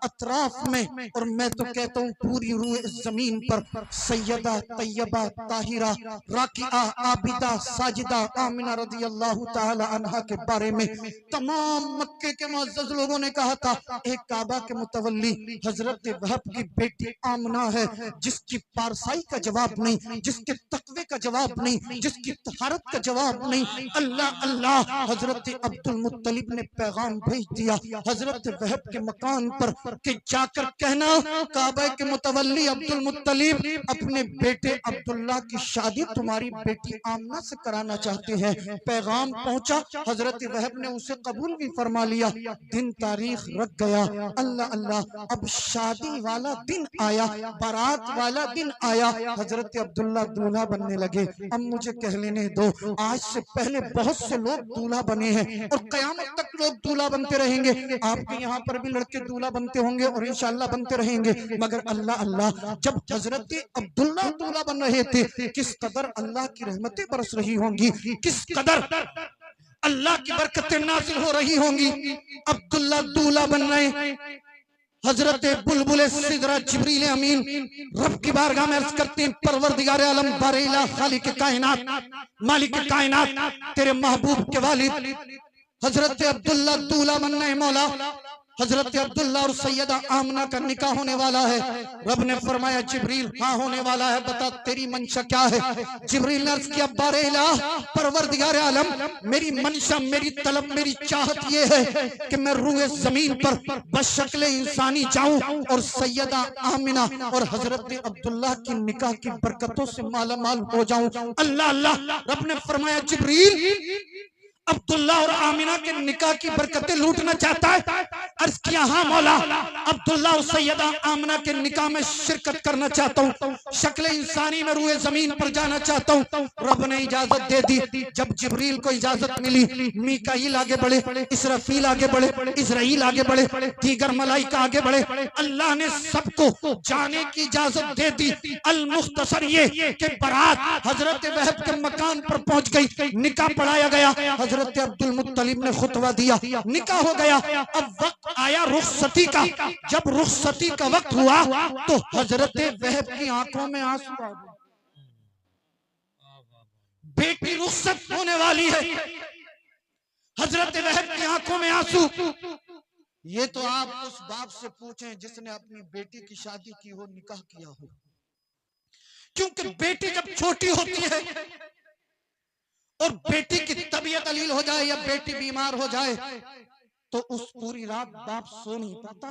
अतराफ में, और मैं तो कहता हूँ पूरी रूह जमीन पर, सैयदा तैयबा ताहिरा राकिआ आबिदा साजिदा आमिना रज़ी अल्लाह ताला अन्हा के बारे में तमाम मक्के के मुअज़्ज़ज़ लोगों ने कहा था, एक काबा के मुतवल्ली हजरत वहब की बेटी आमना है, जिसकी पारसाई का जवाब नहीं, जिसके तकवे का जवाब नहीं, जिसकी तहारत का जवाब नहीं। अल्लाह अल्लाह, हजरत अब्दुल मुत्तलिब ने पैगाम भेज दिया हजरत वहब के मकान पर कि जाकर कहना, काबा के मुतवल्ली अब्दुल मुत्तलिब अपने बेटे अब्दुल्ला की शादी तुम्हारी बेटी आमना से कराना चाहते हैं। पैगाम पहुंचा, हजरत वहब ने उसे कबूल भी फरमा लिया। दिन तारीख रख गया। अल्लाह अल्लाह, अब शादी वाला दिन आया, बारात वाला दिन आया, हजरत अब्दुल्ला दूल्हा बनने लगे। अब मुझे कह लेने दो, आज से पहले बहुत से लोग दूल्हा बने हैं और कयामत तक लोग दूल्हा बनते रहेंगे। आपके यहाँ पर भी लड़के दूल्हा बनते होंगे और इंशाअल्लाह बनते रहेंगे। मगर अल्लाह अल्लाह, जब हजरत अब्दुल्ला दूल्हा बन रहे थे, किस कदर अल्लाह की रहमतें बरस रही होंगी, किस कदर अल्लाह की बरकतें नाज़िल हो रही होंगी। अब्दुल्ला दूल्हा बन रहे, हजरत बुलबुल सिदरा जिब्रील अमीन रब की बारगाह में अर्ज करते हैं, परवरदिगार आलम बारे इलाह खालिक कायनात मालिक कायनात, तेरे महबूब के वालिद हजरत अब्दुल्ला दूल्हा बनना है। मौला, हजरत अब्दुल्ला और सैयदा आमना का निकाह होने वाला है। रब ने फरमाया, जिब्रील हाँ होने वाला है, बता तेरी मंशा क्या है? जिब्रील ने अर्ज किया, बारे इलाह परवरदिगार आलम, मेरी मंशा, मेरी तलब, मेरी चाहत ये है कि मैं रूह जमीन पर बशक्ल इंसानी जाऊं और सैयदा आमिना और हजरत अब्दुल्ला की निकाह की बरकतों से माला माल हो जाऊं। अल्लाह अल्लाह, रब ने फरमाया, जिब्रील अब्दुल्ला और आमिना के निकाह की बरकतें लूटना चाहता है? अर्ज किया, हाँ मौला। अब्दुल्ला और सैयदा आमना के निकाह में शिरकत करना चाहता हूँ, शक्ल इंसानी में रूए जमीन पर जाना चाहता हूँ। रब ने इजाजत दे दी। जब जिब्रील को इजाजत मिली, मीकाईल आगे बढ़े, इसराफील आगे बढ़े, इजराइल आगे बढ़े, दीगर मलाइका आगे बढ़े। अल्लाह ने सबको जाने की इजाजत दे दी। अल मुख्तसर ये कि बारात हजरत वहब के मकान पर पहुंच गई, निकाह पढ़ाया गया, हजरत अब्दुल मुत्तलिब ने खुतबा दिया, निकाह हो गया। अब वक्त आया रुखसती का। जब रुखसती का वक्त हुआ तो हजरत वहब की आंखों में आंसू आ गए। बेटी रुखसत होने वाली है, हजरत वहब की आंखों में आंसू। ये तो आप उस बाप से पूछें जिसने अपनी बेटी की शादी की हो, निकाह किया हो। क्योंकि बेटी जब छोटी होती है और बेटी की तबीयत अलील हो जाए या बेटी बीमार हो जाए तो उस पूरी रात बाप सो नहीं पाता,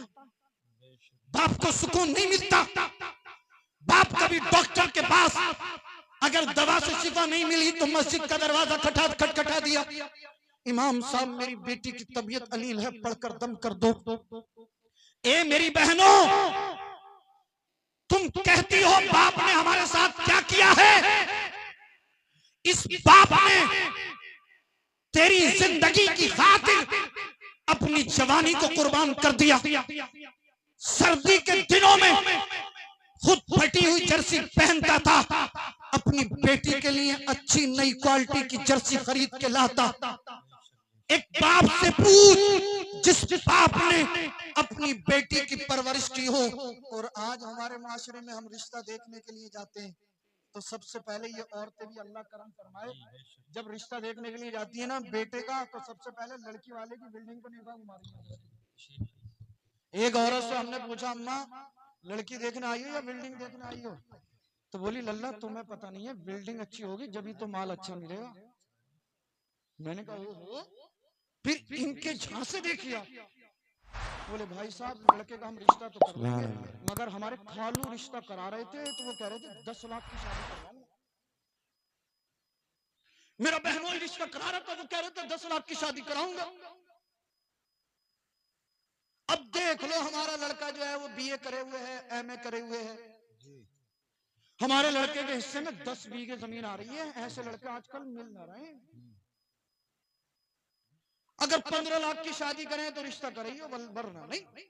बाप को सुकून नहीं मिलता। बाप कभी डॉक्टर के पास अगर दवा से शिफा नहीं मिली तो मस्जिद का दरवाजा खटखटा दिया, इमाम साहब मेरी बेटी की तबीयत अलील है, पढ़कर दम कर दो। ए मेरी बहनों, तुम कहती हो बाप ने हमारे साथ क्या किया है। इस बाप ने तेरी जिंदगी की खातिर अपनी जवानी को कुर्बान कर दिया। सर्दी के दिनों में खुद फटी हुई जर्सी पहनता था, अपनी बेटी के लिए अच्छी नई क्वालिटी की जर्सी खरीद के लाता। एक बाप से पूछ जिस बाप ने अपनी बेटी की परवरिश की हो। और आज हमारे माशरे में हम रिश्ता देखने के लिए जाते हैं तो सबसे पहले ये औरतें भी अल्लाह करम फरमाए, जब रिश्ता देखने के लिए जाती है ना बेटे का, तो सबसे पहले लड़की वाले की बिल्डिंग को निगाह मारी। एक औरत से हमने पूछा, अम्मा लड़की देखने आई हो या बिल्डिंग देखने आई हो? तो बोली लल्ला तुम्हें पता नहीं है, बिल्डिंग अच्छी होगी जब ही तो माल अच्छा मिलेगा। मैंने कहा ओहो, फिर इनके झांसे देखिए। बोले भाई साहब लड़के का हम रिश्ता तो कर लेंगे, मगर हमारे खालू रिश्ता करा रहे थे तो वो कह रहे थे 10 लाख की शादी करवाऊंगा। मेरा बहनोई रिश्ता करा रहा था, वो कह रहे थे 10 लाख की शादी कराऊंगा। अब देख लो हमारा लड़का जो है वो बीए करे हुए है, एमए करे हुए है, हमारे लड़के के हिस्से में 10 बीघे जमीन आ रही है। ऐसे लड़के आजकल मिल ना रहे। अगर 15 लाख की शादी करें तो रिश्ता करेंगे, वरना नहीं।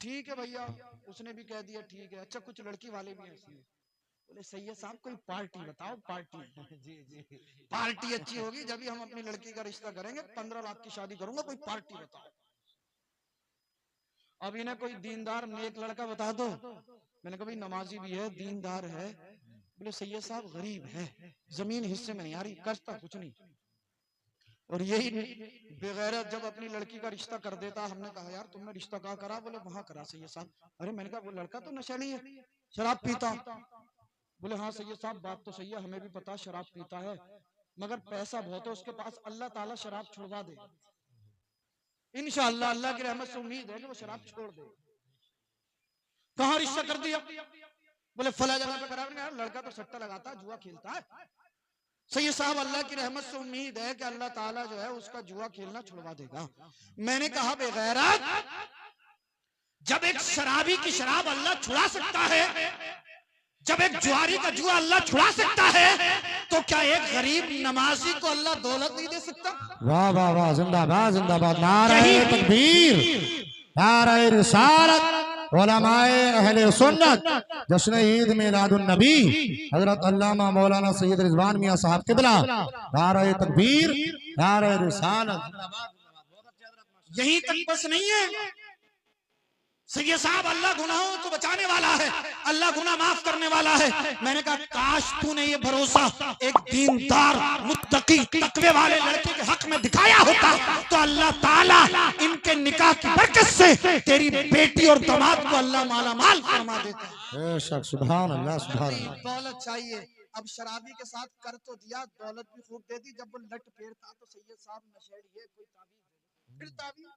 ठीक है भैया, उसने भी कह दिया ठीक है। अच्छा कुछ लड़की वाले भी ऐसे हैं, बोले सैयद साहब कोई पार्टी बताओ, पार्टी। जी पार्टी अच्छी होगी जब भी हम अपनी लड़की का रिश्ता करेंगे। 15 लाख की शादी करूंगा, कोई पार्टी बताओ। अब इन्हें कोई दीनदार नेक लड़का बता दो। मैंने कहा भाई नमाजी भी है, दीनदार है। बोले सैयद साहब गरीब है, जमीन हिस्से में नहीं आ रही, करता कुछ नहीं। और यही बेगैरत जब अपनी लड़की का रिश्ता कर देता। हमने कहा यार तुमने रिश्ता कहाँ करा? बोले वहां करा सैयद साहब। अरे मैंने कहा वो लड़का तो नशेड़ी है, शराब पीता। बोले हाँ सैयद साहब बात तो सही है, हमें भी पता शराब पीता है, मगर पैसा बहुत है उसके पास, अल्लाह ताला शराब छुड़वा दे इंशाअल्लाह। अल्लाह की रहमत से उम्मीद है कि वो शराब छोड़ दे। कहाँ रिश्ता कर दिया? बोले फला जगह पे करा। लड़का तो सट्टा लगाता है, जुआ खेलता है। सैयद साहब अल्लाह की रहमत से उम्मीद है कि अल्लाह ताला जो है उसका जुआ खेलना छुड़वा देगा। मैंने कहा बेगैरत, जब एक शराबी की शराब अल्लाह छुड़ा सकता है, जब एक जुआरी का जुआ अल्लाह छुड़ा सकता है, तो क्या एक गरीब नमाजी को अल्लाह दौलत नहीं दे सकता? वाह वाह वाह, जिंदाबाद जिंदाबाद, नारे तकबीर, नारे रिसालत, उलमाए अहले सुन्नत, जश्न ईद मिलादुन नबी हजरत अल्लामा मौलाना सैयद रिजवान मियां साहब किबला, नारे तकबीर, नारे रिसालत। यहीं तक बस नहीं है सैयद साहब, अल्लाह गुनाहों को बचाने वाला है, अल्लाह गुनाह माफ करने वाला है। मैंने कहा काश तूने ये भरोसा एक दीनदार मुत्तकी तकवे वाले लड़के के हक में दिखाया होता तो अल्लाह ताला इनके निकाह की बरकत से तेरी बेटी और दामाद को अल्लाह माला माल फरमा देता। बेशक, सुभान अल्लाह सुभान अल्लाह। दौलत चाहिए, अब शराबी के साथ कर तो दिया, दौलत भी खूब दे दी। जब वो लट पेड़ था तो सैयद साहब नशेड़ी है, कोई ताबीज दे दो। फिर ताबीज,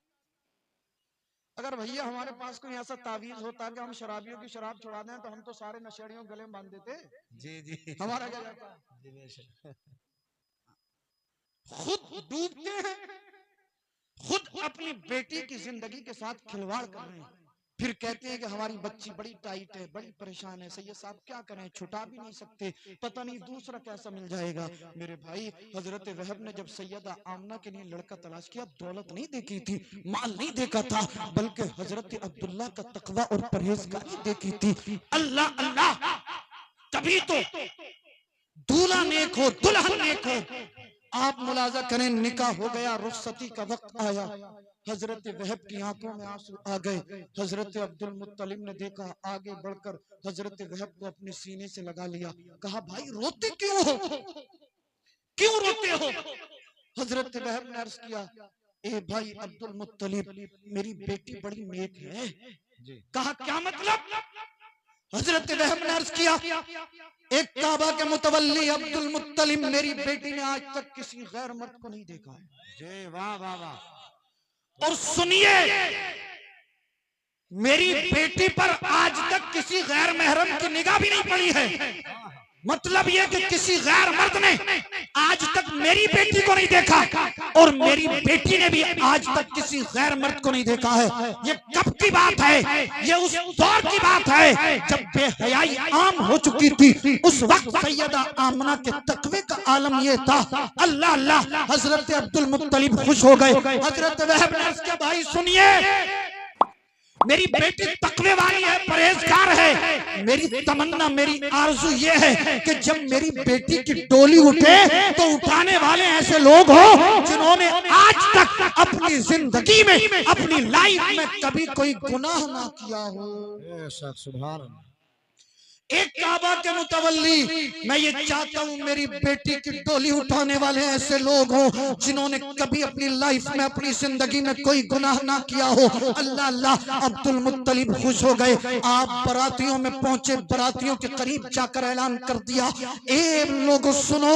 अगर भैया हमारे पास कोई ऐसा तावीज होता कि हम शराबियों की शराब छुड़ा दें तो हम तो सारे नशेड़ियों गले में बांध देते। जी हमारा क्या जाता? खुद डूबते हैं, खुद अपनी बेटी की जिंदगी के साथ खिलवाड़ कर रहे हैं, फिर कहते हैं कि हमारी बच्ची बड़ी टाइट है, बड़ी परेशान है। सैयद साहब क्या करें, छुटा भी नहीं सकते, पता नहीं दूसरा कैसा मिल जाएगा। मेरे भाई, हजरत वहब ने जब सैयदा आमना के लिए लड़का तलाश किया, दौलत नहीं देखी थी, माल नहीं देखा था, बल्कि हजरत अब्दुल्ला का तकवा और परहेजगारी देखी थी। अल्लाह अल्लाह, तभी तो दूल्हा नेक हो, दुल्हन नेक हो। आप मुलाजा करें, निकाह हो गया, रुखसती का वक्त आया, हजरत वहब की आंखों में आंसू आ गए। हजरत अब्दुल मुत्तलिब ने देखा, आगे बढ़कर हजरत वहब को अपने सीने से लगा लिया, कहा भाई रोते क्यों हो, क्यों रोते हो? हजरत वहब ने अर्ज किया, ए भाई अब्दुल मुत्तलिब, मेरी बेटी बड़ी नेक है। कहा क्या मतलब? हजरत वहब ने अर्ज किया, एक काबा के मुतवल्ली अब्दुल मुत्तलिब, मेरी बेटी ने आज तक किसी गैर मर्द को नहीं देखा है। जी वाह वाह वाह। और सुनिए, मेरी बेटी पर आज तक किसी गैर महरम की निगाह भी नहीं पड़ी है। मतलब यह कि किसी गैर मर्द ने आज तक मेरी बेटी को नहीं देखा, और मेरी बेटी ने भी आज तक किसी गैर मर्द को नहीं देखा है। ये कब की बात है? ये उस दौर की बात है जब बेहयाई आम हो चुकी थी। उस वक्त सैयदा आमना के तकवे का आलम ये था। अल्लाह अल्लाह, हजरत अब्दुल मुत्तलिब खुश हो गए। हजरत वहब ने अर्ज किया, भाई सुनिए, मेरी बेटी तकवे वाली है, परहेजगार है। मेरी तमन्ना, मेरी आरज़ू ये है कि जब मेरी बेटी की डोली उठे तो उठाने वाले ऐसे लोग हो जिन्होंने आज तक अपनी जिंदगी में, अपनी लाइफ में कभी कोई गुनाह ना किया हो। सुभान अल्लाह। एक काबा के मुतवल्ली, मैं ये चाहता हूँ मेरी बेटी की डोली उठाने वाले ऐसे लोग हों जिन्होंने कभी अपनी लाइफ में, अपनी जिंदगी में कोई गुनाह ना किया हो। अल्लाह अल्लाह, अब्दुल मुत्तलिब खुश हो गए। आप बरातियों में पहुंचे, बरातियों के करीब जाकर ऐलान कर दिया, ए लोगों सुनो,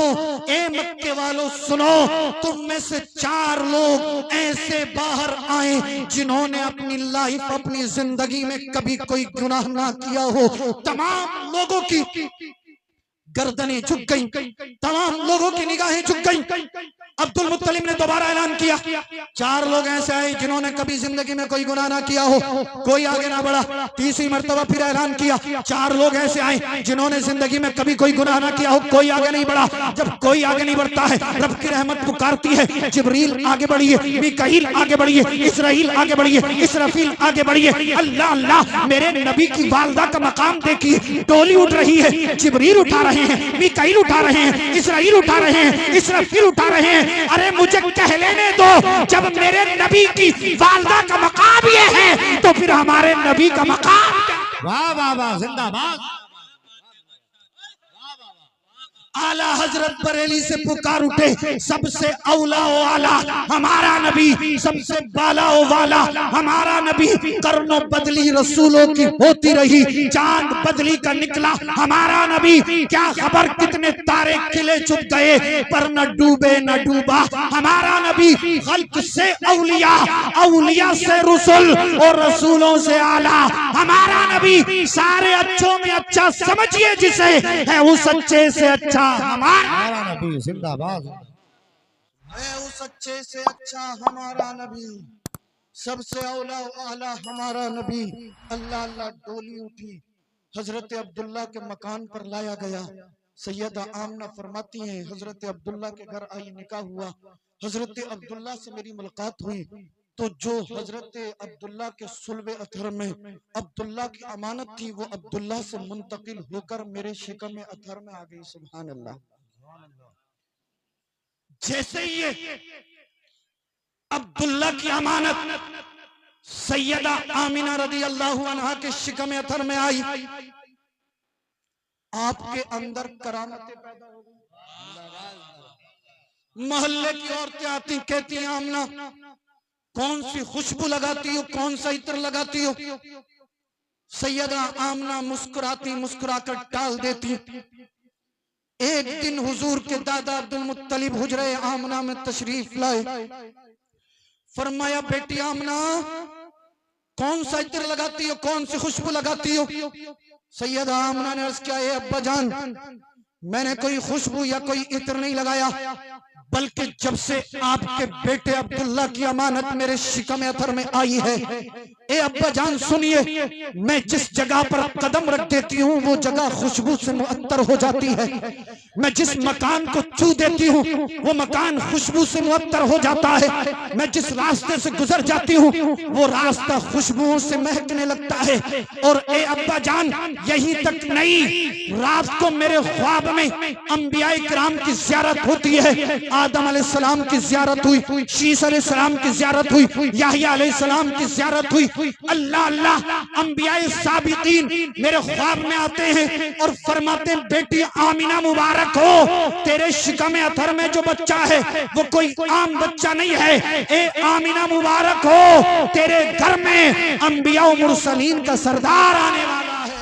ए मक्के वालों सुनो, तुम में से 4 लोग ऐसे बाहर आए जिन्होंने अपनी लाइफ, अपनी जिंदगी में कभी कोई गुनाह ना किया हो। तमाम लोगों की गर्दनें झुक गईं, तमाम लोगों की निगाहें झुक गईं। अब्दुल मुत्तलिब ने दोबारा ऐलान किया, 4 लोग ऐसे आए जिन्होंने कभी जिंदगी में कोई गुनाह ना किया हो। कोई आगे ना बढ़ा। तीसरी मर्तबा फिर ऐलान किया, 4 लोग ऐसे आए जिन्होंने जिंदगी में कभी कोई गुनाह ना किया हो। कोई आगे नहीं बढ़ा। जब कोई आगे नहीं बढ़ता है, रब की रहमत पुकारती है, जिब्रील आगे बढ़िए, मीकाईल आगे बढ़िए, इसराइल आगे बढ़िए, इसराफील आगे बढ़िए। अल्लाह अल्लाह, मेरे नबी की वालदा का मकाम देखिए, डोली उठ रही है, जिब्रील उठा रहे हैं, मीकाईल उठा रहे हैं, इसराइल उठा रहे हैं, इसराफील उठा रहे हैं। अरे मुझे कह लेने दो, जब मेरे नबी की वालदा का मकाम ये है तो फिर हमारे नबी का मकाम क्या? वाह वाह वाह, जिंदाबाद। आला हजरत बरेली से पुकार उठे, सबसे औला ओ आला हमारा नबी, सबसे बाला ओ वाला हमारा नबी। कर्नो बदली रसूलों की होती रही, चांद बदली का निकला हमारा नबी। क्या खबर कितने तारे खिले छुप गए, पर न डूबे न डूबा हमारा नबी। खल्क से औलिया, औलिया से रसूल और रसूलों से आला हमारा नबी। सारे अच्छों में अच्छा समझिए जिसे, है उस अच्छे से अच्छा हमारा नबी। जिंदाबाद। है उस अच्छे से अच्छा हमारा नबी, सबसे औला आला हमारा नबी। अल्लाह अल्लाह, डोली उठी, हजरत अब्दुल्ला के मकान पर लाया गया। सैयदा आमना फरमाती हैं, हजरत अब्दुल्ला के घर आई, निकाह हुआ। हजरत अब्दुल्ला से मेरी मुलाकात हुई तो जो हजरत अब्दुल्ला के सुल्बे अथर में अब्दुल्ला की अमानत थी, वो अब्दुल्ला से मुंतकिल होकर मेरे शिकम अथर में आ गई। सुभान अल्लाह। जैसे ही ये अब्दुल्ला की अमानत सैयदा आमिना रदी अल्लाह अन्हा के शिकम अथर में आई, आपके अंदर करामतें पैदा हो गई। मोहल्ले की औरतें आती, कहती हैं, आमना कौन सी खुशबू लगाती हो, कौन सा इत्र लगाती हो? सैयदा आमना मुस्कुराती, मुस्कुराकर टाल देती। एक दिन हुजूर के दादा अब्दुल मुत्तलिब हुजरे आमना में तशरीफ लाए। फरमाया, बेटी आमना कौन सा इत्र लगाती हो, कौन सी खुशबू लगाती हो? सैयदा आमना ने अर्ज किया, अब्बा जान, मैंने कोई खुशबू या कोई इत्र नहीं लगाया, बल्कि जब से आपके बेटे अब्दुल्ला की अमानत मेरे शिकम अथर में आई है, ए अब्बा जान सुनिए, मैं जिस जगह पर कदम रख देती हूँ वो जगह खुशबू से मुअत्तर हो जाती है। मैं जिस मकान को छू देती हूँ वो मकान खुशबू से मुअत्तर हो जाता है। मैं जिस रास्ते से गुजर जाती हूँ वो रास्ता खुशबुओं से महकने लगता है। और ए अब्बा जान, यही तक नहीं, रात को मेरे ख्वाब में अंबियाए किराम की ज़ियारत होती है। आदम अलैहिस्सलाम की ज़ियारत हुई, शीस अलैहिस्सलाम की ज़ियारत हुई, याहिया अलैहिस्सलाम की ज़ियारत हुई। अल्लाह अल्लाह, अंबियाए साबिकीन मेरे ख्वाब में आते हैं और फरमाते हैं, बेटी आमिना मुबारक हो, तेरे शिकम अथर में जो बच्चा है वो कोई आम बच्चा नहीं है। ए आमिना मुबारक हो, तेरे घर में अंबिया और मुरसलीन का सरदार आने वाला है।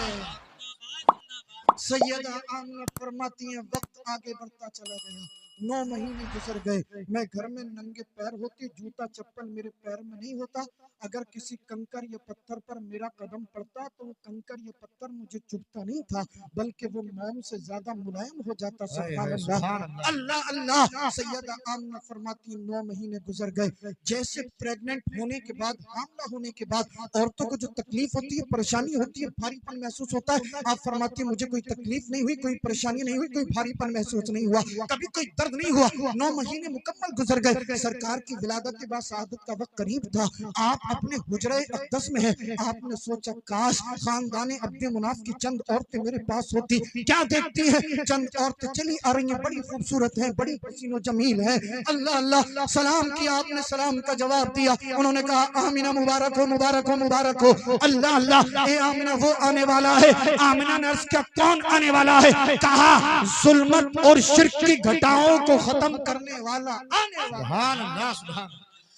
सैयदा आमिना फरमाती हैं, वक्त आगे बढ़ता चला गया, 9 महीने गुजर गए। मैं घर में नंगे पैर होती, जूता चप्पल मेरे पैर में नहीं होता। अगर किसी कंकर या पत्थर पर मेरा कदम पड़ता तो वो कंकर या पत्थर मुझे चुभता नहीं था, बल्कि वो मोम से ज्यादा मुलायम हो जाता। सुभान अल्लाह, अल्लाह अल्लाह। सैयदा आमिना फरमाती 9 महीने गुजर गए। जैसे प्रेग्नेंट होने के बाद, हामला होने के बाद औरतों को जो तकलीफ होती है, परेशानी होती है, भारीपन महसूस होता है, आप फरमाती मुझे कोई तकलीफ नहीं हुई, कोई परेशानी नहीं हुई, कोई भारीपन महसूस नहीं हुआ, कभी कोई दर्द नहीं हुआ। 9 महीने मुकम्मल गुजर गए। सरकार की विलादत के बाद शहादत का वक्त करीब था। आप अपने हुजरे अक़दस में है। आपने सोचा काश खानदाने अब्दे मुनाफ की चंद औरतें मेरे पास होती। क्या देखती हैं, चंद औरतें चली आ रही हैं, बड़ी खूबसूरत हैं, बड़ी हसीनो जमील है। अल्लाह अल्लाह, सलाम किया आपने, सलाम का जवाब दिया। उन्होंने कहा आमिना मुबारक हो, मुबारक हो, मुबारक हो। अल्लाह अल्लाह, ए आमिना वो आने वाला है। आमिना ने अर्ज़ किया कौन आने वाला है? कहा जुल्मत और शिर्क की घटाओं को खत्म करने वाला आने वाला। सुभान अल्लाह, सुभान।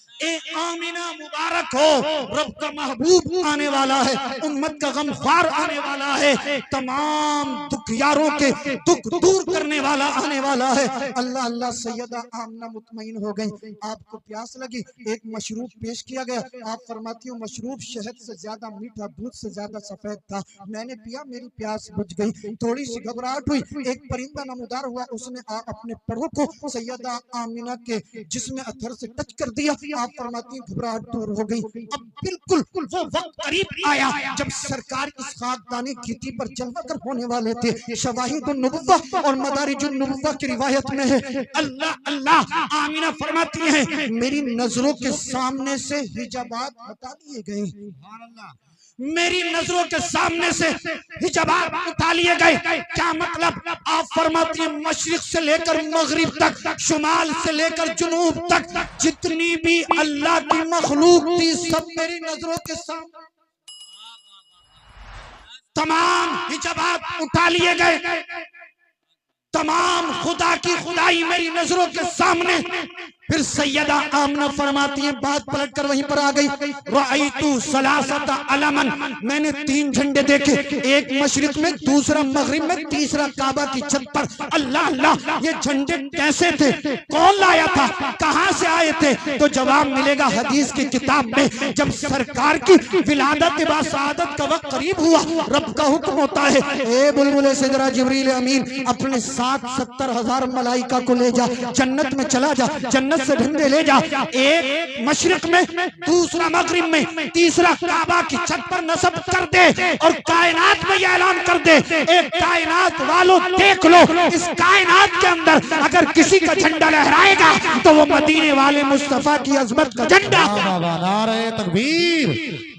ए आमिना मुबारक हो, रब का महबूब आने वाला है, उम्मत का गमख्वार आने वाला है, तमाम दुखियारों के दुख दूर करने वाला आने वाला है। अल्लाह अल्लाह। सैयदा आमिना मुतमईन हो गई। आपको प्यास लगी, एक मशरूब पेश किया गया। आप फरमाती हो मशरूब शहद से ज्यादा मीठा, दूध से ज्यादा सफेद था। मैंने पिया, मेरी प्यास बुझ गई। थोड़ी सी घबराहट हुई, एक परिंदा नमूदार हुआ, उसने अपने परों को सैयदा आमिना के जिस्म अथर से टच कर दिया। आप फरमाती घबराहट दूर हो गई। अब बिल्कुल वो वक्त करीब आया जब सरकार इस खाकदानी खेती पर जलवा कर होने वाले थे। शवाहिदुन नुबुव्वा और मदारिजुन नुबुव्वा की रिवायत में है। अल्लाह अल्लाह, आमिना फरमाती है मेरी नजरों के सामने से हिजाबात हटा दिए गए। सुभान अल्लाह, मेरी नजरों के सामने से हिजाबात उठा लिए गए। क्या मतलब? आप फरमाती हैं मशरिक से लेकर मगरिब तक, शुमाल से लेकर जुनूब तक, जितनी भी अल्लाह की मखलूक थी सब मेरी नजरों के सामने, तमाम हिजाबात उठा लिए गए। तमाम खुदा की खुदाई मेरी नजरों के सामने। फिर सैयदा आमिना फरमाती है, बात पलट कर वहीं पर आ गई। रअयतु सलासत अलमन, मैंने 3 झंडे देखे, एक मशरिक में, दूसरा मगरिब में, तीसरा काबा की छत पर। अल्लाह अल्लाह, ये झंडे कैसे थे? कौन लाया था? कहां से आए थे? तो जवाब मिलेगा हदीस की किताब में। जब सरकार की विलादत व शहादत का वक्त करीब हुआ, रब का हुक्म होता है, ए बुलबुल सिदरा जिब्रील अमीन, अपने साथ 70,000 मलाइका को ले जा, जन्नत में चला जा, जन्नत से झंडे ले जा। एक मशरिक में, दूसरा मगरिब में, तीसरा काबा की छत पर नस्ब कर दे और कायनात में यह ऐलान कर दे, एक कायनात वालों देख लो, इस कायनात के अंदर अगर किसी का झंडा लहराएगा तो वो मदीने वाले मुस्तफा की अजमत का झंडा। नारे तकबीर,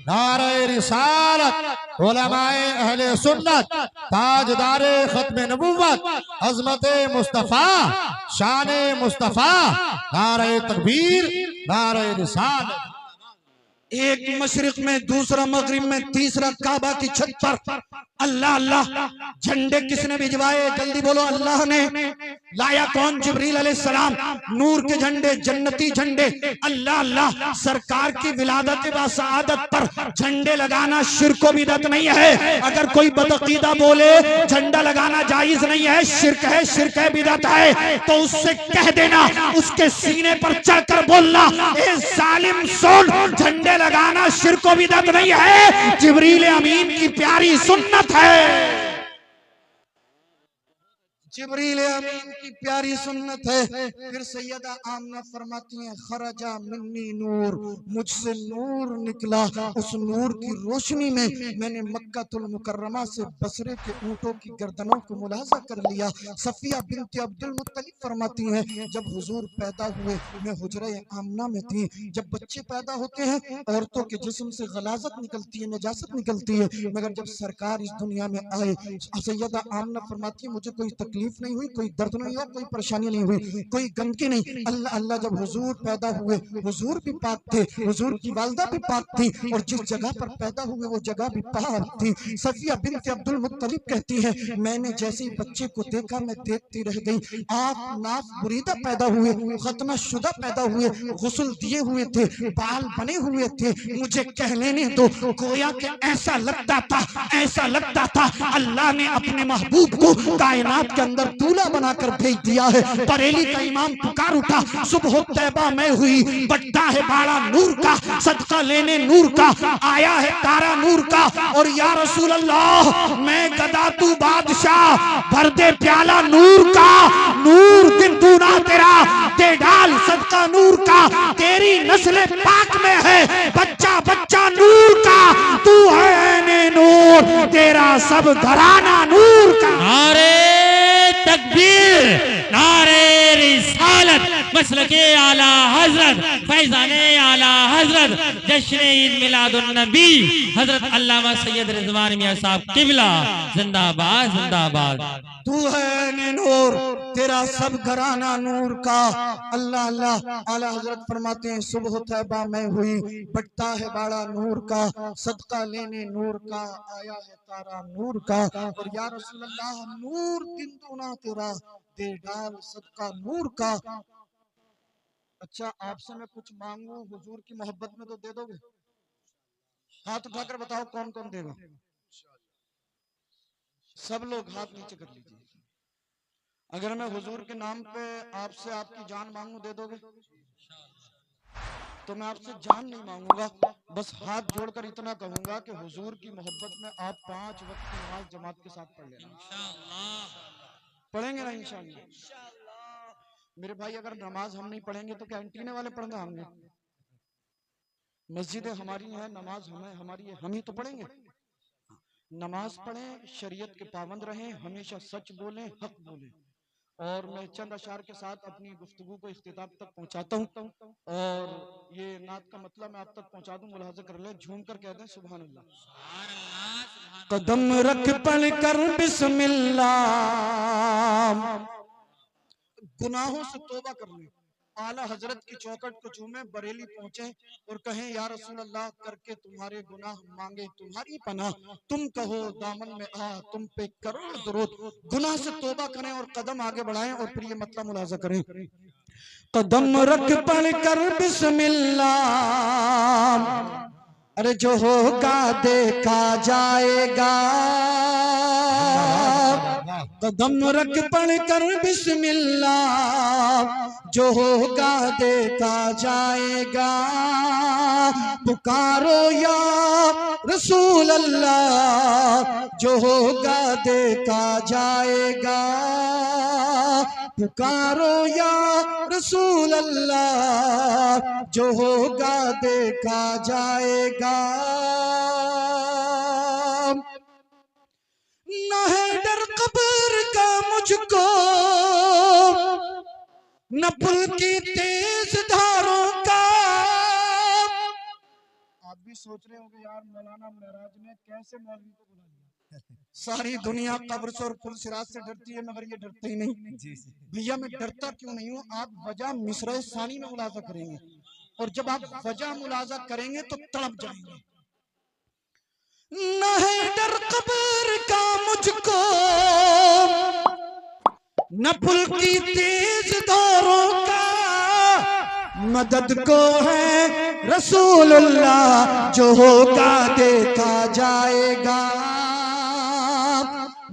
नारे रिसालत, उलमाए अहले सुन्नत, ताजदारे खत्म नबुव्वत, अज़मत मुस्तफा, शान मुस्तफा, नारे तकबीर, नारे रिसालत। एक मशरिक में, दूसरा मगरिब में, तीसरा काबा की छत पर। अल्लाह अल्लाह, झंडे किसने भिजवाए? जल्दी बोलो। अल्लाह ने। लाया कौन? जिब्रील अलैहिस्सलाम। नूर के झंडे, जन्नती झंडे। अल्लाह अल्लाह, सरकार की विलादत व शहादत पर झंडे लगाना शिर्क व बिदअत नहीं है। अगर कोई बदअकीदा बोले झंडा लगाना जायज नहीं है, शिर्क है, शिर्क है, बिदअत है, तो उससे कह देना, उसके सीने पर चढ़कर बोलना, ए जालिम सुन, झंडे लगाना शिर्क व बिदअत नहीं है, जिब्रील अमीन की प्यारी सुन्नत है। जिब्रील अमीन की प्यारी सुन्नत है। फिर सैयदा आमना फरमाती हैं खरजा मिन्नी नूर, मुझसे नूर निकला, उस नूर की रोशनी में मैंने मक्कातुल मुकर्रमा से बसरे के ऊंटों की गर्दनों को मुलाजा कर लिया। सफिया बिनते अब्दुल मुत्तलिब फरमाती हैं जब हुजूर पैदा हुए मैं हुजरे आमना में थी। जब बच्चे पैदा होते हैं औरतों के जिस्म से गलाजत निकलती है, नजासत निकलती है, मगर जब सरकार इस दुनिया में आए सैयदा आमना फरमाती है मुझे कोई तकलीफ नहीं हुई, कोई दर्द नहीं हुआ, कोई परेशानी नहीं हुई, कोई गंदगी नहीं। अल्लाह अल्लाह जब हुजूर पैदा हुए हुजूर भी पाक थे, हुजूर की वालदा भी पाक थी और जिस जगह पर पैदा हुए वो जगह भी पाक थी। सफिया बिनते अब्दुल मुत्तलिब कहती है मैंने जैसे ही बच्चे को देखा मैं देखती रह गई। आप नाफ बुरीदा पैदा हुए, खतना शुदा पैदा हुए, गुस्ल दिए हुए थे, बाल बने हुए थे, मुझे कह लेने दो। गोया के ऐसा लगता था, ऐसा लगता था अल्लाह ने अपने महबूब को कायनात के अंदर दूल्हा बनाकर भेज दिया है। बरेली का इमाम पुकार उठा सुबह तैबा में हुई, बट्टा है बाड़ा नूर का, सदका लेने नूर का, आया है तारा नूर का। और या रसूल अल्लाह मैं गदा तू बादशाह, भर दे प्याला नूर का, नूर दिन दूना तेरा दे डाल सदका नूर का। तेरी नस्ल पाक में है बच्चा बच्चा नूर का, तू है नूर तेरा सब घराना नूर का। नारे तकबीर, नारे रिसालत, मसलके आला हजरत, फैजाने आला हजरत, जश्न ईद मिलादुन नबी हजरत अल्लामा सैयद रिजवान मियां साहब किबला जिंदाबाद जिंदाबाद। तू है नूर तेरा सब घराना नूर का। अल्लाह अल्लाह आला हजरत फरमाते हैं सुबह तैबा में हुई, बट्टा है बाड़ा नूर का, सदका लेने नूर का, आया है तारा नूर का। और या रसूल अल्लाह नूर दिन दूना तेरा दे डाल सदका नूर का। अच्छा आपसे मैं कुछ मांगू हुजूर की मोहब्बत में तो दे दोगे? हाथ उठाकर बताओ कौन कौन देगा? सब लोग हाथ नीचे कर लीजिए। अगर मैं हुजूर के नाम पे आपसे आपकी जान मांगू दे दोगे? तो मैं आपसे जान नहीं मांगूंगा, बस हाथ जोड़कर इतना कहूंगा कि हुजूर की मोहब्बत में आप 5 वक्त की नमाज जमात के साथ पढ़ लेना। पढ़ेंगे ना इंशाअल्लाह? मेरे भाई अगर नमाज हम नहीं पढ़ेंगे तो कैंटीन वाले पढ़ना हमने? मस्जिदें हमारी हैं, नमाज हमारी है, हम ही तो पढ़ेंगे। नमाज पढ़ें, शरीयत के पाबंद रहें, हमेशा सच बोलें, हक बोलें। और मैं चंद अशार के साथ अपनी गुफ्तगू को इख्तिताम तक पहुंचाता हूं। और ये नात का मतलब मैं आप तक पहुंचा दूं, मुलाहाजा कर ले, झूम कर कह दें सुभान अल्लाह। कदम रख पढ़ कर बिस्मिल्लाह, गुनाहों से तौबा कर ले। आला हजरत की चौखट को चूमे, बरेली पहुंचे और कहें या रसूल अल्लाह करके तुम्हारे गुनाह मांगे तुम्हारी पनाह। तुम कहो दामन में आ तुम पे करोड़ दुरूद। गुनाह से तौबा करें और कदम आगे बढ़ाएं और फिर ये मतलब मुलाजा करें। कदम रख पढ़ कर बिस्मिल्लाह, अरे जो होगा देखा जाएगा। कदम रख पढ़ कर बिस्मिल्लाह, जो होगा देखा जाएगा। पुकारो या रसूल अल्लाह, जो होगा देखा जाएगा। पुकारो या रसूल अल्लाह, जो होगा देखा जाएगा। न है डर कब्र का मुझको, न पुल की तेज धारों का। आप भी सोच रहे होंगे यार मौलाना महराज ने कैसे मौलवी को बुला लिया। सारी दुनिया कब्र से और पुल सिरात से डरती है मगर ये डरते ही नहीं। भैया मैं डरता क्यों नहीं हूँ? आप वजह मिसरे सानी में मुलाजा करेंगे और जब आप वजह मुलाजा करेंगे तो तड़प जाएंगे। न है डर कब्र का मुझको, न पुल की तेज धारों का। मदद को है रसूलुल्लाह, जो होगा देखा जाएगा।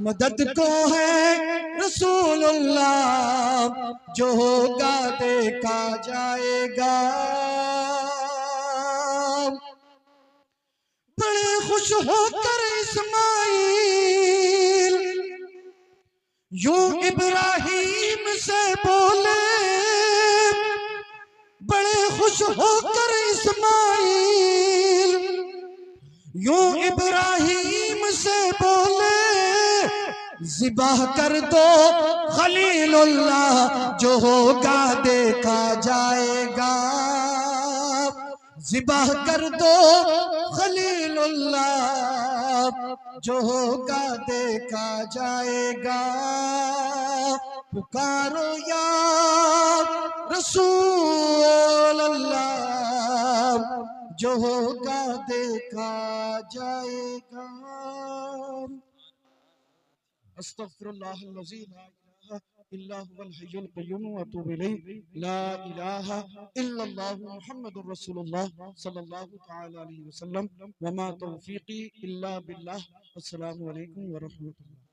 मदद को है रसूलुल्लाह, जो होगा देखा जाएगा। बड़े खुश होकर इस्माइल यूं इब्राहिम से बोले बड़े खुश होकर इस्माइल, यूं इब्राहिम से बोले ज़िबाह कर दो खलीलुल्लाह, जो होगा देखा जाएगा। ज़िबाह कर दो खलीलुल्लाह, जो होगा देखा जाएगा। पुकारो या रसूल अल्लाह, जो होगा देखा जाएगा। अस्तग़फिरुल्लाहल-अज़ीम ला इलाहा इल्ला हुवल हय्युल क़य्यूम व अतूबु इलैह। ला इलाहा इल्लल्लाहु मुहम्मदुर रसूलुल्लाह सल्लल्लाहु तआला अलैहि वसल्लम व मा तौफ़ीक़ी इल्ला बिल्लाह। अस्सलामु अलैकुम व रहमतुल्लाह।